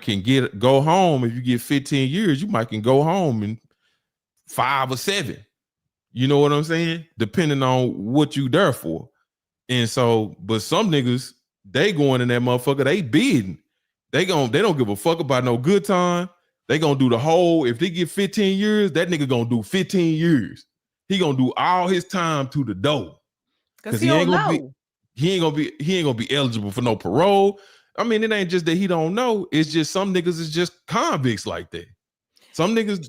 can go home. If you get 15 years, you might can go home in 5 or 7. You know what I'm saying? Depending on what you there for. And so, but some niggas, they going in that motherfucker, they bidding. They don't give a fuck about no good time. They gonna do the whole, if they get 15 years, that nigga gonna do 15 years. He gonna do all his time to the door. Because he ain't gonna be eligible for no parole. I mean, it ain't just that he don't know. It's just some niggas is just convicts like that. Some niggas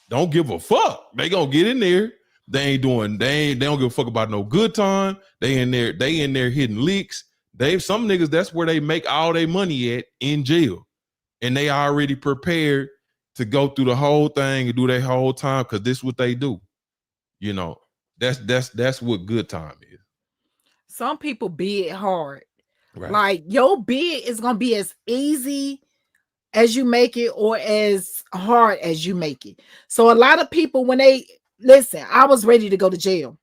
don't give a fuck. They gonna get in there. They don't give a fuck about no good time. They in there hitting licks. Some niggas, that's where they make all their money at, in jail. And they already prepared to go through the whole thing and do their whole time, because this is what they do. That's what good time is. Some people bid hard. Right. Like your bid is gonna be as easy as you make it or as hard as you make it. So a lot of people, when they listen, I was ready to go to jail.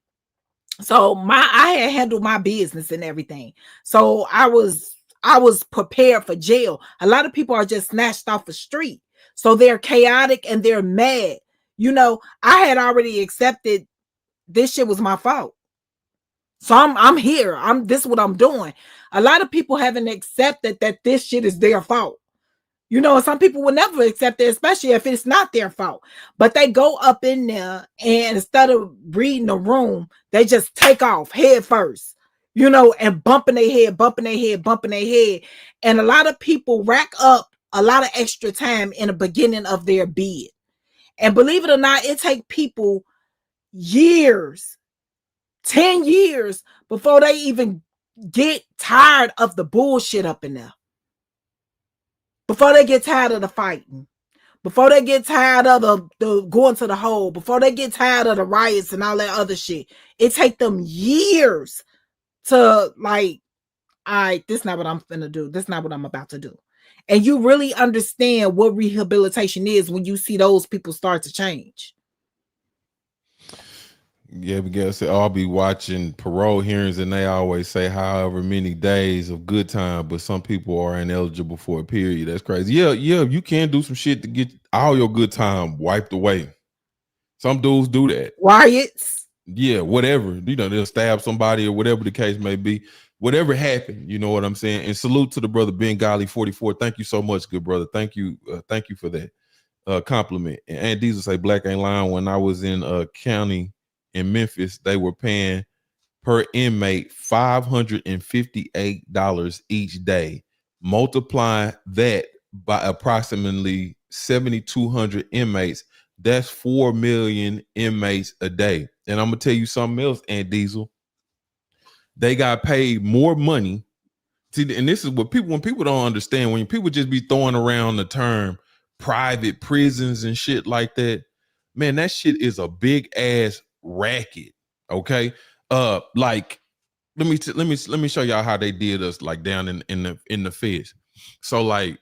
So I had handled my business and everything. So I was prepared for jail. A lot of people are just snatched off the street. So they're chaotic and they're mad. I had already accepted this shit was my fault. So I'm here. This is what I'm doing. A lot of people haven't accepted that this shit is their fault. Some people will never accept it, especially if it's not their fault. But they go up in there and instead of reading the room, they just take off head first, and bumping their head, bumping their head, bumping their head. And a lot of people rack up a lot of extra time in the beginning of their bid. And believe it or not, it takes people years, 10 years before they even get tired of the bullshit up in there. Before they get tired of the fighting, before they get tired of the going to the hole, before they get tired of the riots and all that other shit, it take them years to like, all right, this is not what I'm finna do. This is not what I'm about to do. And you really understand what rehabilitation is when you see those people start to change. Yeah, because I'll be watching parole hearings and they always say however many days of good time, but some people are ineligible for a period. That's crazy. Yeah, you can do some shit to get all your good time wiped away. Some dudes do that. Riots. Yeah, whatever. They'll stab somebody or whatever the case may be. Whatever happened, you know what I'm saying? And salute to the brother Bengali 44. Thank you so much, good brother. Thank you for that compliment. And Aunt Diesel say black ain't lying. When I was in county in Memphis, they were paying per inmate $558 each day. Multiply that by approximately 7,200 inmates. That's 4 million inmates a day. And I'm gonna tell you something else, Aunt Diesel. They got paid more money. See, and this is what when people don't understand, when people just be throwing around the term private prisons and shit like that, man, that shit is a big ass racket. Okay. Like let me show y'all how they did us like down in the feds. So like,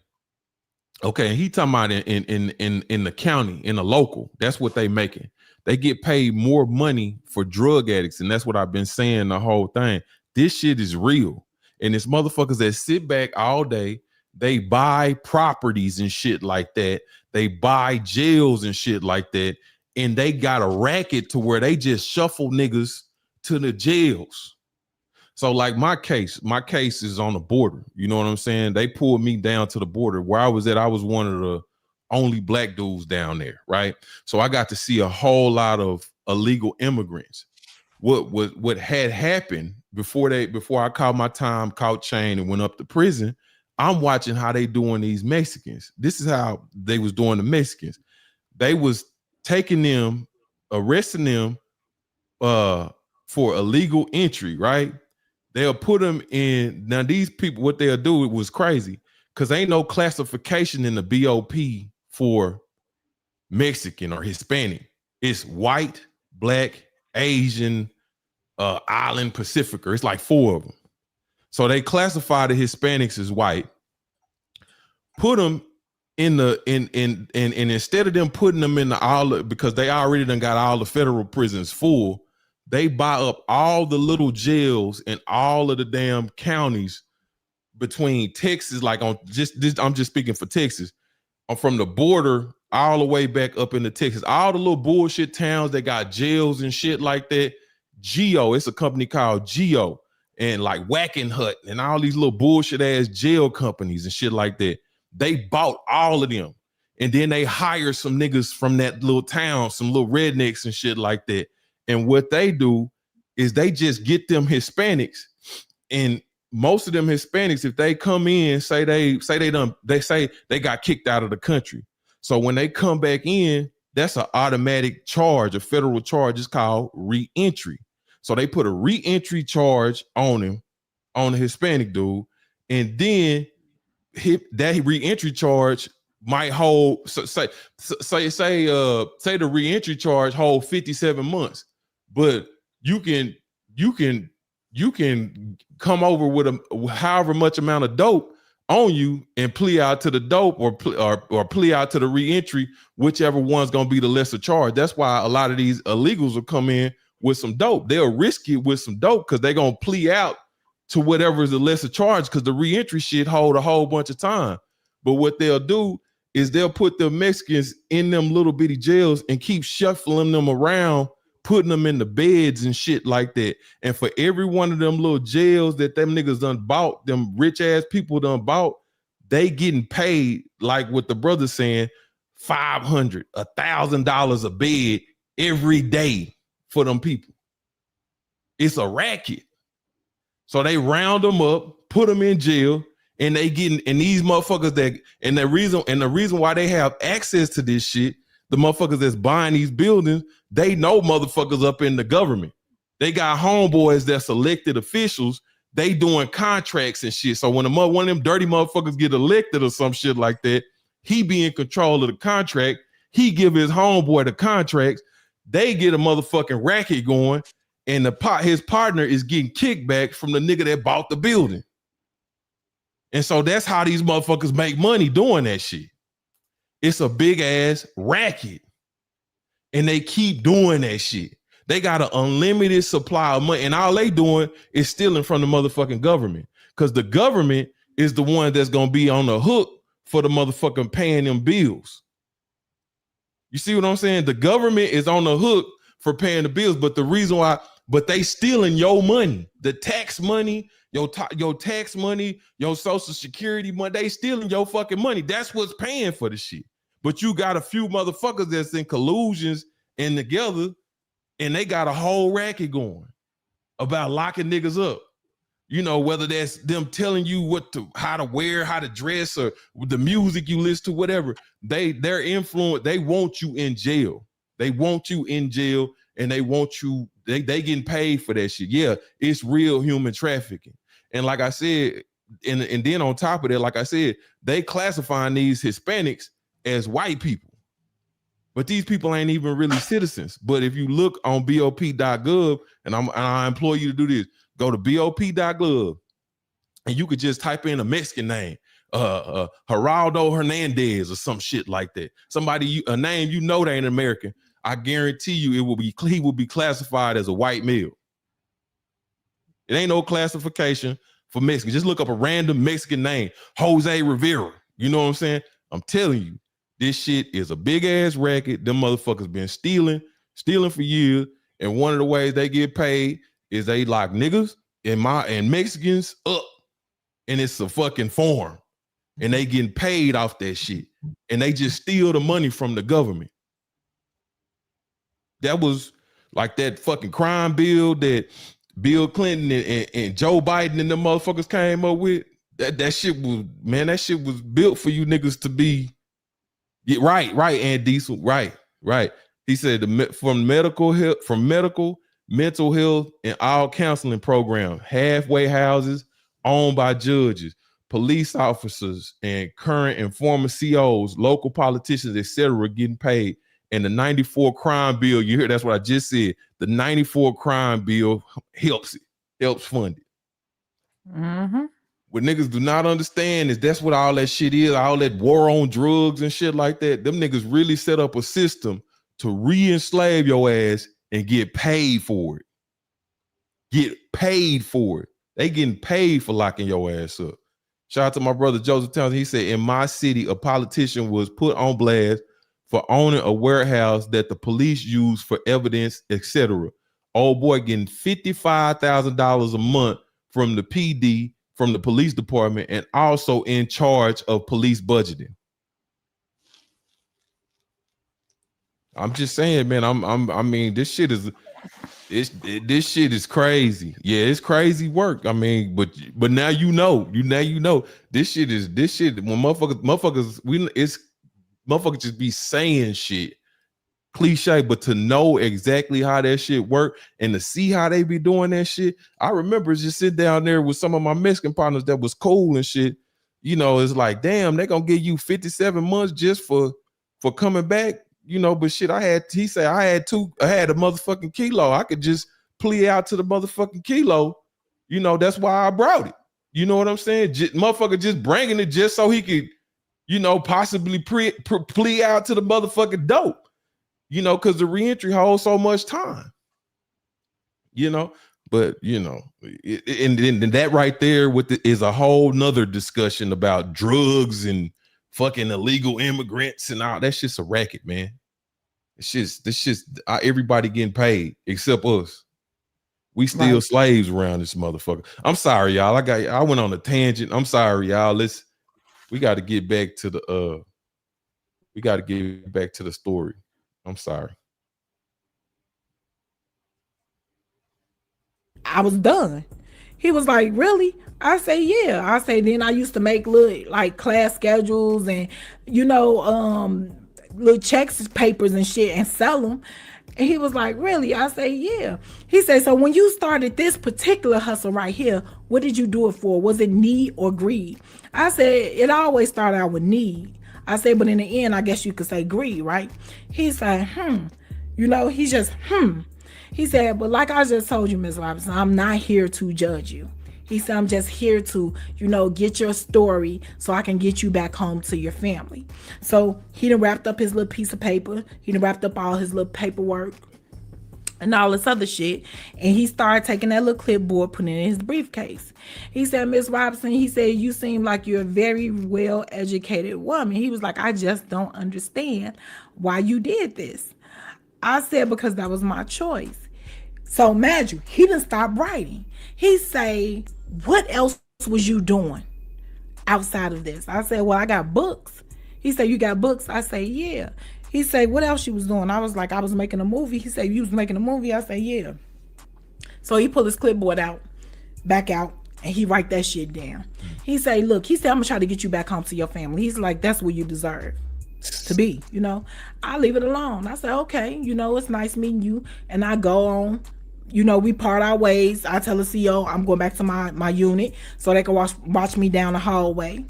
okay, he talking about in the county, in the local, that's what they making. They get paid more money for drug addicts, and that's what I've been saying the whole thing. This shit is real. And it's motherfuckers that sit back all day, they buy properties and shit like that. They buy jails and shit like that. And they got a racket to where they just shuffle niggas to the jails. So like my case is on the border. You know what I'm saying? They pulled me down to the border. Where I was at, I was one of the only black dudes down there, right? So I got to see a whole lot of illegal immigrants. What had happened before I caught my time, caught chain, and went up to prison, I'm watching how they doing these Mexicans. This is how they was doing the Mexicans. They was taking them, arresting them for illegal entry, right? They'll put them in. Now these people, what they'll do, it was crazy because ain't no classification in the BOP for Mexican or Hispanic. It's white, black, Asian, island, Pacificer. It's like 4 of them. So they classify the Hispanics as white, put them in and instead of them putting them in because they already done got all the federal prisons full, they buy up all the little jails in all of the damn counties between Texas, like on I'm just speaking for Texas, from the border all the way back up into Texas, all the little bullshit towns that got jails and shit like that. Geo, it's a company called Geo, and like Whacking Hut and all these little bullshit ass jail companies and shit like that. They bought all of them, and then they hire some niggas from that little town, some little rednecks and shit like that. And what they do is they just get them Hispanics, and most of them Hispanics, if they come in, say they got kicked out of the country. So when they come back in, that's an automatic charge, a federal charge. It's called re-entry. So they put a re-entry charge on him, on the Hispanic dude, and then that re-entry charge might hold. Say the re-entry charge hold 57 months, but you can come over with however much amount of dope on you and plea out to the dope or plea out to the reentry, whichever one's gonna be the lesser charge. That's why a lot of these illegals will come in with some dope. They'll risk it with some dope because they're gonna plea out to whatever is the lesser charge, because the reentry shit hold a whole bunch of time. But what they'll do is they'll put the Mexicans in them little bitty jails and keep shuffling them around, putting them in the beds and shit like that. And for every one of them little jails that them niggas done bought, them rich ass people done bought, they getting paid, like what the brother's saying, $500, $1,000 a bed every day for them people. It's a racket. So they round them up, put them in jail, and they getting, and these motherfuckers the reason why they have access to this shit, the motherfuckers that's buying these buildings, they know motherfuckers up in the government. They got homeboys that's elected officials. They doing contracts and shit. So when one of them dirty motherfuckers get elected or some shit like that, he be in control of the contract. He give his homeboy the contracts. They get a motherfucking racket going, and his partner is getting kickback from the nigga that bought the building. And so that's how these motherfuckers make money doing that shit. It's a big ass racket. And they keep doing that shit. They got an unlimited supply of money, and all they doing is stealing from the motherfucking government, because the government is the one that's gonna be on the hook for the motherfucking paying them bills. You see what I'm saying? The government is on the hook for paying the bills, but the reason why, but they stealing your money, the tax money, your tax money, your social security money, they stealing your fucking money. That's what's paying for the shit. But you got a few motherfuckers that's in collusions and together, and they got a whole racket going about locking niggas up. You know, whether that's them telling you how to wear, how to dress, or the music you listen to, whatever. They're influenced. They want you in jail. They want you in jail, and they want you. They getting paid for that shit. Yeah, it's real human trafficking. And like I said, and then on top of that, like I said, they classifying these Hispanics as white people. But these people ain't even really citizens. But if you look on BOP.gov, and I implore you to do this, go to BOP.gov, and you could just type in a Mexican name, Geraldo Hernandez or some shit like that. A name you know that ain't American. I guarantee you he will be classified as a white male. It ain't no classification for Mexican. Just look up a random Mexican name, Jose Rivera. You know what I'm saying? I'm telling you, this shit is a big ass racket. Them motherfuckers been stealing for years. And one of the ways they get paid is they lock niggas and Mexicans up. And it's a fucking form. And they getting paid off that shit. And they just steal the money from the government. That was like that fucking crime bill that Bill Clinton and Joe Biden and them motherfuckers came up with. That shit was built for you niggas to be right, and Diesel, right. He said from medical, mental health, and all counseling programs, halfway houses owned by judges, police officers, and current and former COs, local politicians, etc., getting paid. And the 94 crime bill, you hear, that's what I just said. The 94 crime bill helps fund it. Mm-hmm. What niggas do not understand is that's what all that shit is, all that war on drugs and shit like that. Them niggas really set up a system to re-enslave your ass and get paid for it. They getting paid for locking your ass up. Shout out to my brother Joseph Townsend. He said, in my city, a politician was put on blast for owning a warehouse that the police use for evidence, etc. Old boy getting $55,000 a month from the PD, from the police department, and also in charge of police budgeting. I'm just saying, man. I mean, this shit is crazy. Yeah, it's crazy work. I mean, but now you know. This shit. When motherfuckers just be saying shit, cliche, but to know exactly how that shit work and to see how they be doing that shit. I remember just sitting down there with some of my Mexican partners that was cool and shit. You know, it's like, damn, they gonna give you 57 months just for coming back. You know, but shit, I had a motherfucking kilo. I could just plea out to the motherfucking kilo. You know, that's why I brought it. You know what I'm saying? Motherfucker just bringing it just so he could, you know, possibly plea out to the motherfucking dope. You know, because the reentry holds so much time. You know, but you know, and that right there is a whole nother discussion about drugs and fucking illegal immigrants and all. That's just a racket, man. It's just everybody getting paid except us. We still slaves around this motherfucker. I'm sorry, y'all. I went on a tangent. I'm sorry, y'all. We got to get back to the story. I'm sorry. I was done. He was like, really? I say, yeah. I say, then I used to make little like class schedules and, you know, little checks, papers and shit and sell them. And he was like, really? I say, yeah. He said, so when you started this particular hustle right here, what did you do it for? Was it need or greed? I said, it always started out with need. I said, but in the end, I guess you could say greed, right? He said, you know, he just, He said, but like I just told you, Ms. Robinson, I'm not here to judge you. He said, I'm just here to, you know, get your story so I can get you back home to your family. So he done wrapped up his little piece of paper. He done wrapped up all his little paperwork and all this other shit. And he started taking that little clipboard, putting it in his briefcase. He said, Ms. Robinson, he said, you seem like you're a very well-educated woman. He was like, I just don't understand why you did this. I said, because that was my choice. So imagine, he didn't stop writing. He say, what else was you doing outside of this? I said, well, I got books. He said, you got books? I say, yeah. He said, what else you was doing? I was like, I was making a movie. He said, you was making a movie? I said, yeah. So he pulled his clipboard back out, and he write that shit down. He say, look, he said, I'm gonna try to get you back home to your family. He's like, that's where you deserve to be, you know. I leave it alone. I said, okay, you know, it's nice meeting you. And I go on, you know, we part our ways. I tell the CEO I'm going back to my unit so they can watch me down the hallway.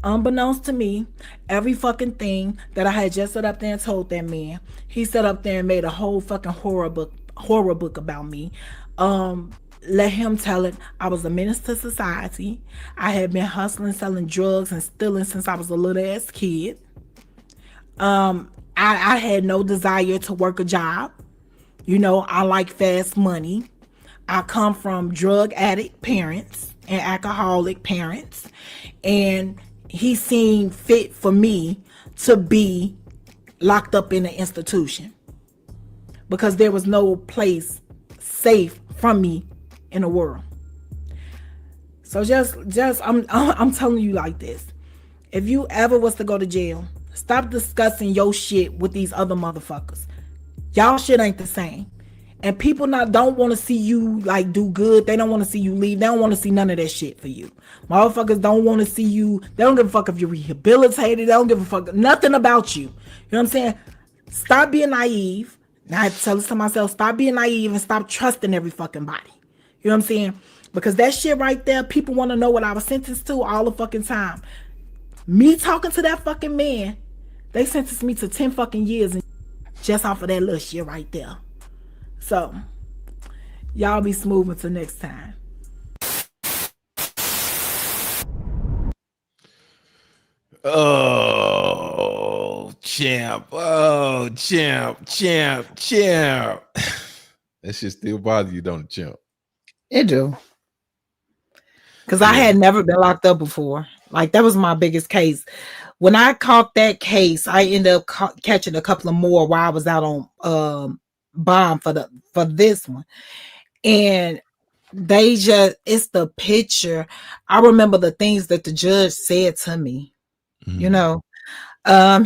Unbeknownst to me, every fucking thing that I had just set up there and told that man, he set up there and made a whole fucking horror book about me. Let him tell it. I was a menace to society. I had been hustling, selling drugs, and stealing since I was a little ass kid. I had no desire to work a job. You know, I like fast money. I come from drug addict parents and alcoholic parents. And he seemed fit for me to be locked up in an institution because there was no place safe from me in the world. So just I'm telling you like this. If you ever was to go to jail, stop discussing your shit with these other motherfuckers. Y'all shit ain't the same. And people don't want to see you like do good. They don't want to see you leave. They don't want to see none of that shit for you. Motherfuckers don't want to see you. They don't give a fuck if you're rehabilitated. They don't give a fuck nothing about you. You know what I'm saying? Stop being naive. Now I tell this to myself, stop being naive and stop trusting every fucking body. You know what I'm saying? Because that shit right there, people want to know what I was sentenced to all the fucking time. Me talking to that fucking man, they sentenced me to 10 fucking years just off of that little shit right there. So, y'all be smooth until next time. Oh, champ. Oh, champ. That shit still bother you, don't it, champ? It do. Because I had never been locked up before. Like, that was my biggest case. When I caught that case, I ended up catching a couple of more while I was out on bond for this one. And it's the picture. I remember the things that the judge said to me. Mm-hmm. You know,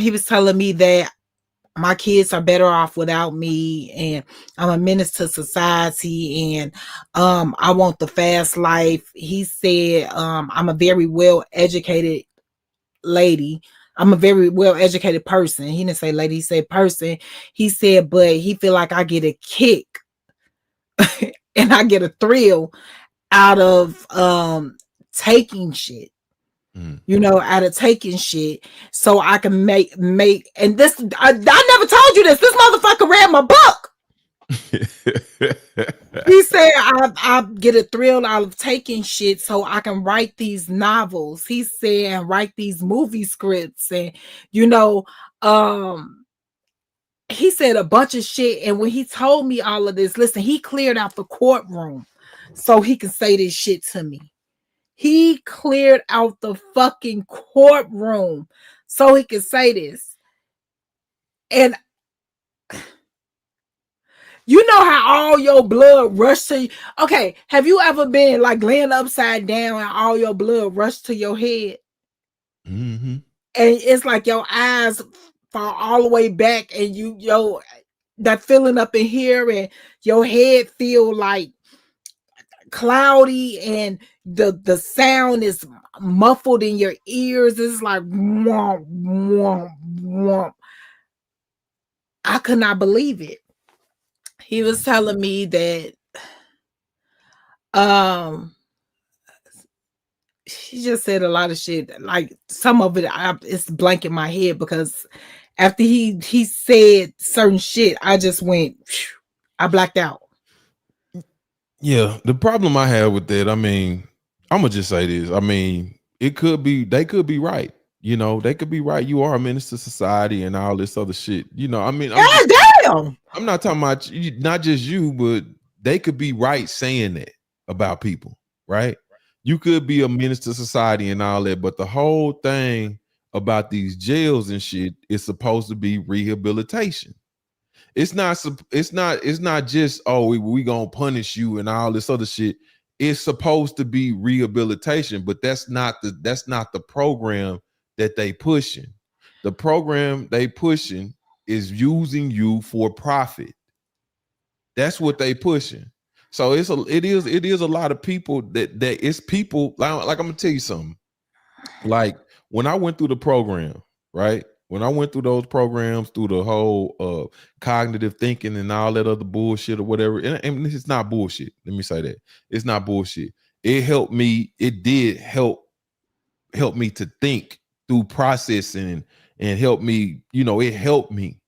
he was telling me that my kids are better off without me, and I'm a menace to society, and I want the fast life. He said I'm a very well-educated lady. I'm a very well-educated person. He didn't say lady, he said person. He said, but he feel like I get a kick and I get a thrill out of taking shit. You know, out of taking shit, so I can make and this I never told you this. This motherfucker read my book. He said, I get a thrill out of taking shit so I can write these novels. He said, and write these movie scripts. And, you know, he said a bunch of shit. And when he told me all of this, listen, he cleared out the courtroom so he can say this shit to me. He cleared out the fucking courtroom so he could say this. And you know how all your blood rushed to you? Okay, have you ever been like laying upside down and all your blood rushed to your head? Mm-hmm. And it's like your eyes fall all the way back and that feeling up in here and your head feel like cloudy and the sound is muffled in your ears. It's like womp, womp, womp. I could not believe it. He was telling me that he just said a lot of shit. Like some of it it's blank in my head because after he said certain shit, I just went, I blacked out. Yeah, the problem I have with that, I mean, I'm gonna just say this. I mean, they could be right. You know, they could be right. You are a menace to society and all this other shit. You know, I mean, damn. I'm not talking about not just you, but they could be right saying that about people, right? You could be a menace to society and all that, but the whole thing about these jails and shit is supposed to be rehabilitation. It's not just, oh, we gonna punish you and all this other shit. It's supposed to be rehabilitation, but that's not the program that they pushing. The program they pushing is using you for profit. That's what they pushing. So it is a lot of people that it's people like I'm gonna tell you something. Like when I went through the program, right? When I went through those programs, through the whole cognitive thinking and all that other bullshit or whatever, and it's not bullshit. Let me say that. It's not bullshit. It helped me. It did help me to think through processing and help me, it helped me.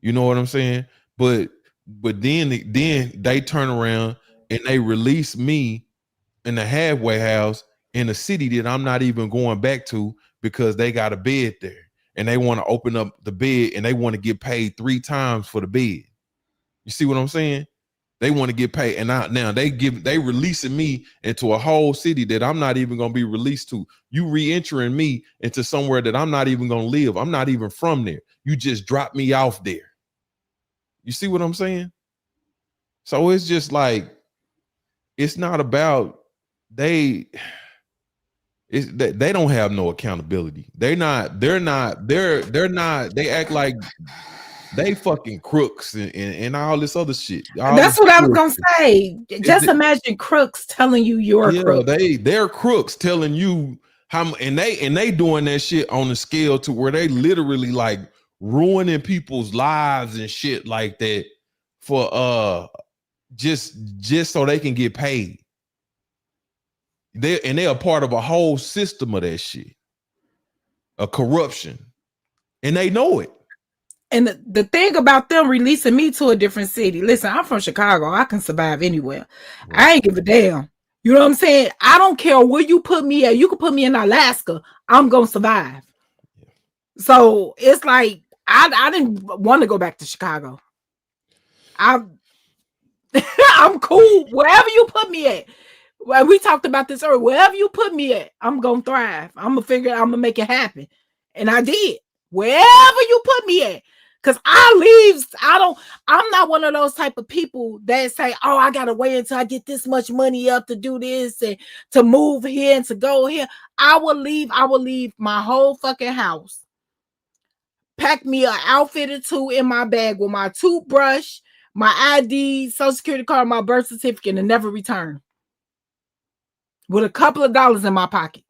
You know what I'm saying? But then they turn around and they release me in the halfway house in a city that I'm not even going back to because they got a bed there and they want to open up the bed and they want to get paid 3 times for the bed. You see what I'm saying? They want to get paid, and now they releasing me into a whole city that I'm not even going to be released to. You re-entering me into somewhere that I'm not even going to live. I'm not even from there. You just drop me off there. You see what I'm saying? So it's just like, it's not about they don't have no accountability. They act like they fucking crooks and all this other shit. That's what I was gonna say. Just imagine crooks telling you you're a crook. They're crooks telling you how, and they doing that shit on the scale to where they literally like ruining people's lives and shit like that for just so they can get paid. They're a part of a whole system of that shit, a corruption, and they know it. And the thing about them releasing me to a different city, listen, I'm from Chicago. I can survive anywhere. Right. I ain't give a damn. You know what I'm saying? I don't care where you put me at. You can put me in Alaska. I'm going to survive. Yeah. So it's like, I didn't want to go back to Chicago. I'm cool. Wherever you put me at. Well, we talked about this earlier. Wherever you put me at, I'm going to thrive. I'm going to make it happen. And I did. Wherever you put me at. Because I'm not one of those type of people that say, oh, I got to wait until I get this much money up to do this and to move here and to go here. I will leave my whole fucking house. Pack me an outfit or two in my bag with my toothbrush, my ID, social security card, my birth certificate, and never return. With a couple of dollars in my pocket.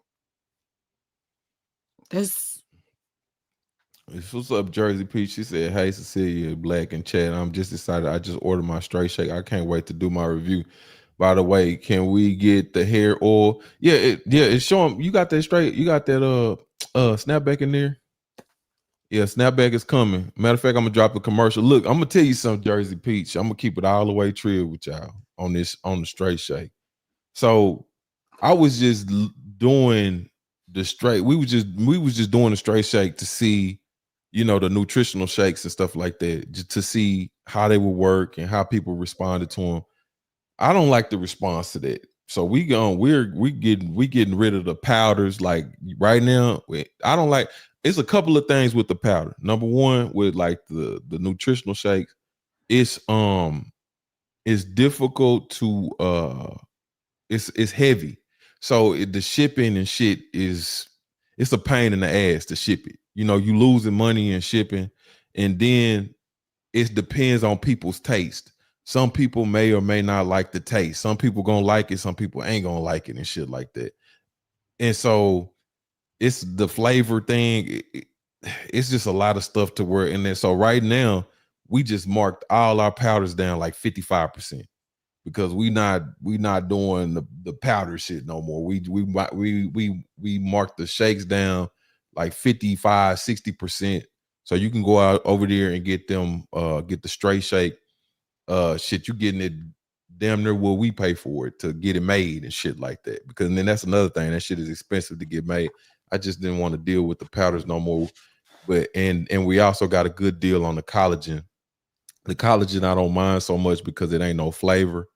What's up, Jersey Peach? She said, hey, Cecilia, Black and Chad. I'm just excited. I just ordered my straight shake. I can't wait to do my review. By the way, can we get the hair oil? Yeah, it's showing. You got that straight. You got that snapback in there? Yeah, snapback is coming. Matter of fact, I'm gonna drop a commercial. Look, I'm gonna tell you something, Jersey Peach. I'm gonna keep it all the way trill with y'all. on the straight shake. So I was just doing the straight. We was just doing the straight shake to see, you know, the nutritional shakes and stuff like that, just to see how they would work and how people responded to them. I don't like the response to that. So we getting rid of the powders. Like right now, I don't like. It's a couple of things with the powder. Number one, with like the nutritional shakes, it's difficult to it's heavy. So the shipping and shit it's a pain in the ass to ship it. You know, you losing money in shipping, and then it depends on people's taste. Some people may or may not like the taste. Some people gonna like it, some people ain't gonna like it and shit like that. And so it's the flavor thing. It's just a lot of stuff to work in there. So right now, we just marked all our powders down like 55%. Because we not doing the powder shit no more. We mark the shakes down like 55-60%. So you can go out over there and get them get the straight shake shit. You getting it damn near what we pay for it to get it made and shit like that. Because then that's another thing. That shit is expensive to get made. I just didn't want to deal with the powders no more. But and we also got a good deal on the collagen. The collagen I don't mind so much because it ain't no flavor.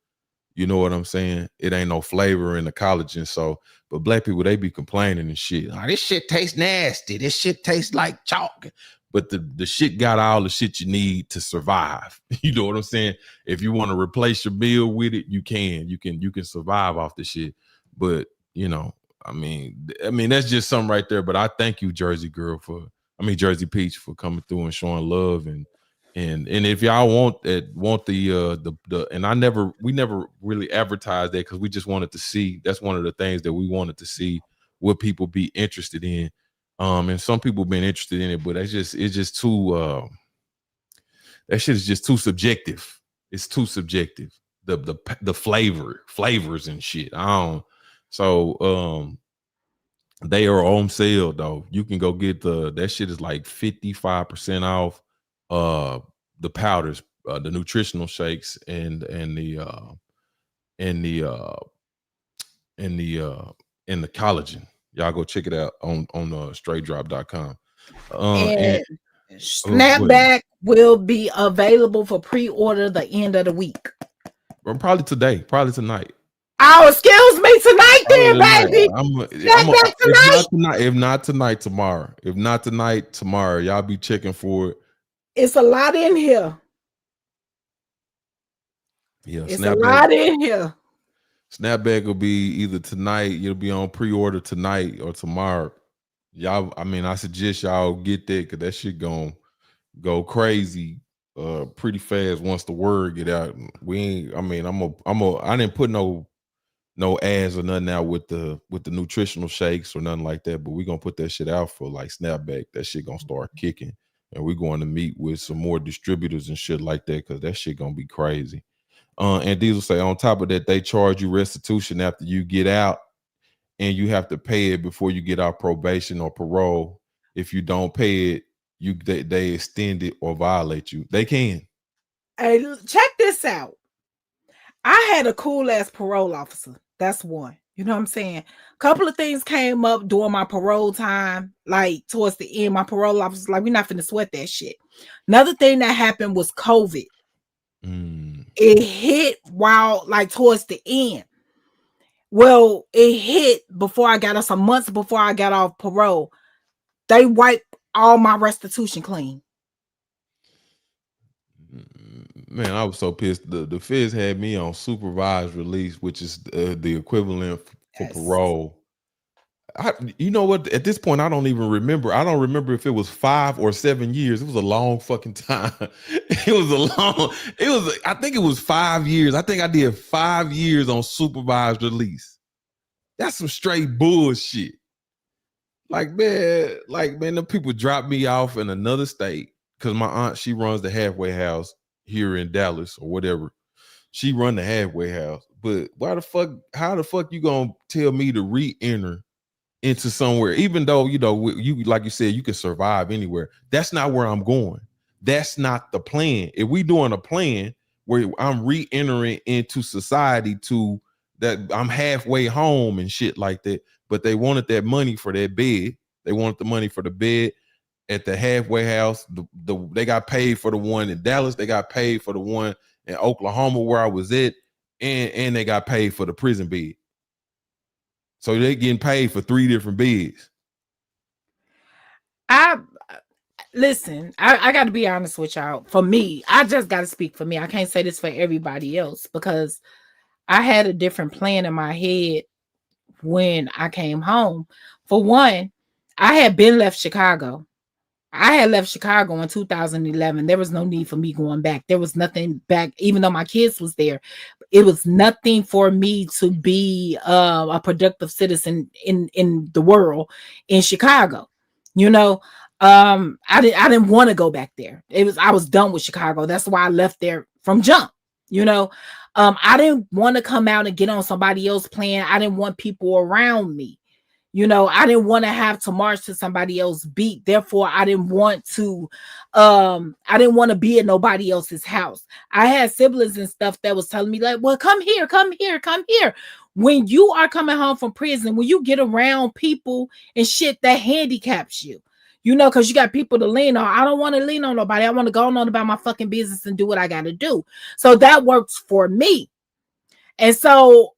You know what I'm saying? It ain't no flavor in the collagen. So, but black people, they be complaining and shit. Oh, this shit tastes nasty. This shit tastes like chalk. But the shit got all the shit you need to survive. You know what I'm saying? If you want to replace your meal with it, you can. You can survive off the shit. But you know, I mean, that's just something right there. But I thank you, Jersey Peach, for coming through and showing love and if y'all want the and we never really advertised that because we just wanted to see. That's one of the things that we wanted to see what people be interested in. And some people been interested in it, but it's just too that shit is just too subjective. It's too subjective. The flavors and shit. They are on sale though. You can go get that shit is like 55% off. The powders, the nutritional shakes, and the collagen. Y'all go check it out on straightdrop.com. And Snapback will be available for pre-order the end of the week. Probably today, probably tonight. Oh, excuse me, tonight then, baby. If not tonight, tomorrow. If not tonight, tomorrow. Y'all be checking for it. It's a lot in here. Yeah, it's a lot in here. Snapback will be either tonight. You'll be on pre-order tonight or tomorrow. Y'all, I suggest y'all get that because that shit gonna go crazy pretty fast once the word get out. I didn't put no ads or nothing out with the nutritional shakes or nothing like that, but we're gonna put that shit out for like Snapback. That shit gonna start kicking, and we're going to meet with some more distributors and shit like that because that shit gonna be crazy. And Diesel say on top of that, they charge you restitution after you get out, and you have to pay it before you get out probation or parole. If you don't pay it, they extend it or violate you. They can. Hey, check this out. I had a cool ass parole officer. That's one. You know what I'm saying? A couple of things came up during my parole time, like towards the end. My parole officer like, we're not finna sweat that shit. Another thing that happened was COVID. It hit while like towards the end. Well, it hit before I got off, some months before I got off parole. They wiped all my restitution clean. Man, I was so pissed. The feds had me on supervised release, which is the equivalent for parole. You know what? At this point, I don't even remember. I don't remember if it was 5 or 7 years. It was a long fucking time. I think it was 5 years. I think I did 5 years on supervised release. That's some straight bullshit. Like, man, the people dropped me off in another state because my aunt, she runs the halfway house here in Dallas or whatever. She run the halfway house. But how the fuck you gonna tell me to re-enter into somewhere, even though, you know, you like you said, you can survive anywhere. That's not where I'm going. That's not the plan. If we doing a plan, where I'm re-entering into society to that I'm halfway home and shit like that. But they wanted that money for that bed. They wanted the money for the bed at the halfway house. They got paid for the one in Dallas. They got paid for the one in Oklahoma where I was at, and they got paid for the prison bed. So they're getting paid for 3 different beds. Listen, I got to be honest with y'all. For me, I just got to speak for me. I can't say this for everybody else because I had a different plan in my head when I came home. For one, I had been left Chicago. I had left Chicago in 2011. There was no need for me going back. There was nothing back, even though my kids was there. It was nothing for me to be a productive citizen in the world in Chicago. You know, I didn't want to go back there. I was done with Chicago. That's why I left there from jump. You know, I didn't want to come out and get on somebody else's plan. I didn't want people around me. You know, I didn't want to have to march to somebody else's beat. Therefore, I didn't want to be at nobody else's house. I had siblings and stuff that was telling me like, well, come here. When you are coming home from prison, when you get around people and shit, that handicaps you. You know, because you got people to lean on. I don't want to lean on nobody. I want to go on about my fucking business and do what I got to do. So that works for me. And so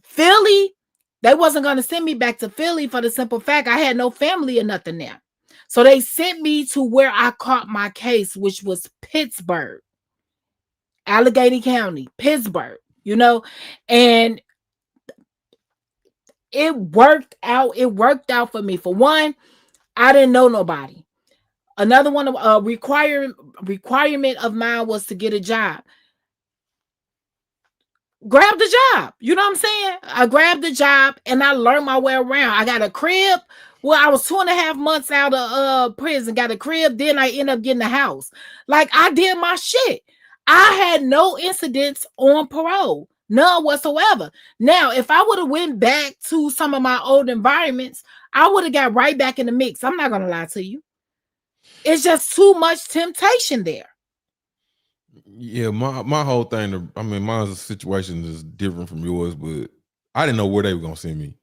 Philly, they wasn't going to send me back to Philly for the simple fact I had no family or nothing there. So they sent me to where I caught my case, which was Pittsburgh, Allegheny County, Pittsburgh, you know, and it worked out. It worked out for me. For one, I didn't know nobody. Another one, requirement of mine was to get a job. Grab the job. You know what I'm saying? I grabbed the job and I learned my way around. I got a crib. Well, I was 2.5 months out of prison, got a crib. Then I ended up getting a house. Like, I did my shit. I had no incidents on parole. None whatsoever. Now, if I would have went back to some of my old environments, I would have got right back in the mix. I'm not going to lie to you. It's just too much temptation there. Yeah, my whole thing, I mean, my situation is different from yours, but I didn't know where they were gonna send me.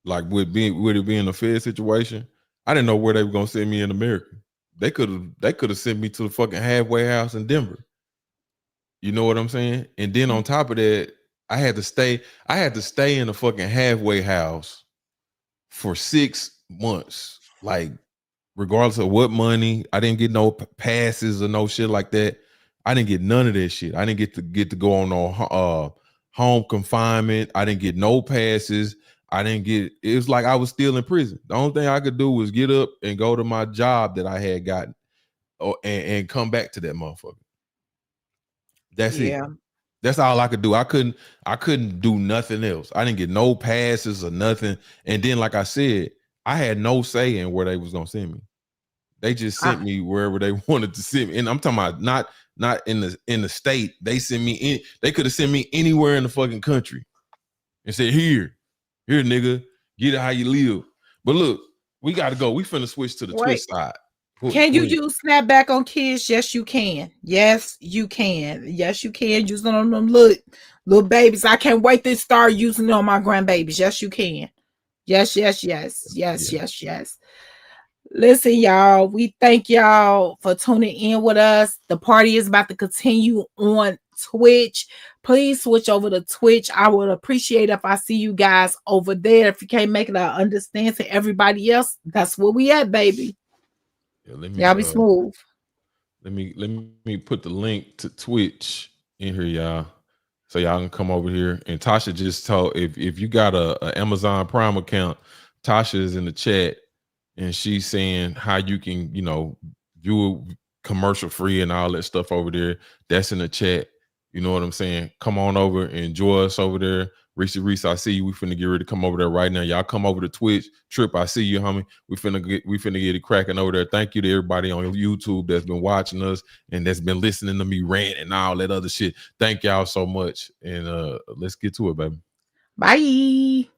Like with it being a Fed situation, I didn't know where they were gonna send me in America. They could have sent me to the fucking halfway house in Denver. You know what I'm saying? And then on top of that, I had to stay in the fucking halfway house for 6 months. Like, regardless of what money, I didn't get no passes or no shit like that. I didn't get none of that shit. I didn't get to go on no home confinement. I didn't get no passes. It was like I was still in prison. The only thing I could do was get up and go to my job that I had gotten and come back to that motherfucker. That's it. That's all I could do. I couldn't do nothing else. I didn't get no passes or nothing. And then, like I said, I had no say in where they was gonna send me. They just sent me wherever they wanted to send me. And I'm talking about not in the state. They sent me in. They could have sent me anywhere in the fucking country and said, here, nigga, get it how you live. But look, we got to go. We finna switch to the Twitch side. Can you use snapback on kids? Yes, you can. Yes, you can. Yes, you can. Using on them little babies. I can't wait to start using it on my grandbabies. Yes, you can. Yes. Listen, y'all, we thank y'all for tuning in with us. The party is about to continue on Twitch. Please switch over to Twitch. I would appreciate if I see you guys over there. If you can't make it, I understand. To everybody else, that's where we at, baby. Yeah, y'all be smooth. Let me put the link to Twitch in here, y'all, so y'all can come over here. And Tasha just told, if you got a Amazon Prime account, Tasha is in the chat. And she's saying how you can, view it commercial free and all that stuff over there. That's in the chat. You know what I'm saying? Come on over and enjoy us over there. Reese, I see you. We finna get ready to come over there right now. Y'all come over to Twitch. Trip, I see you, homie. We finna get it cracking over there. Thank you to everybody on YouTube that's been watching us and that's been listening to me rant and all that other shit. Thank y'all so much. And let's get to it, baby. Bye.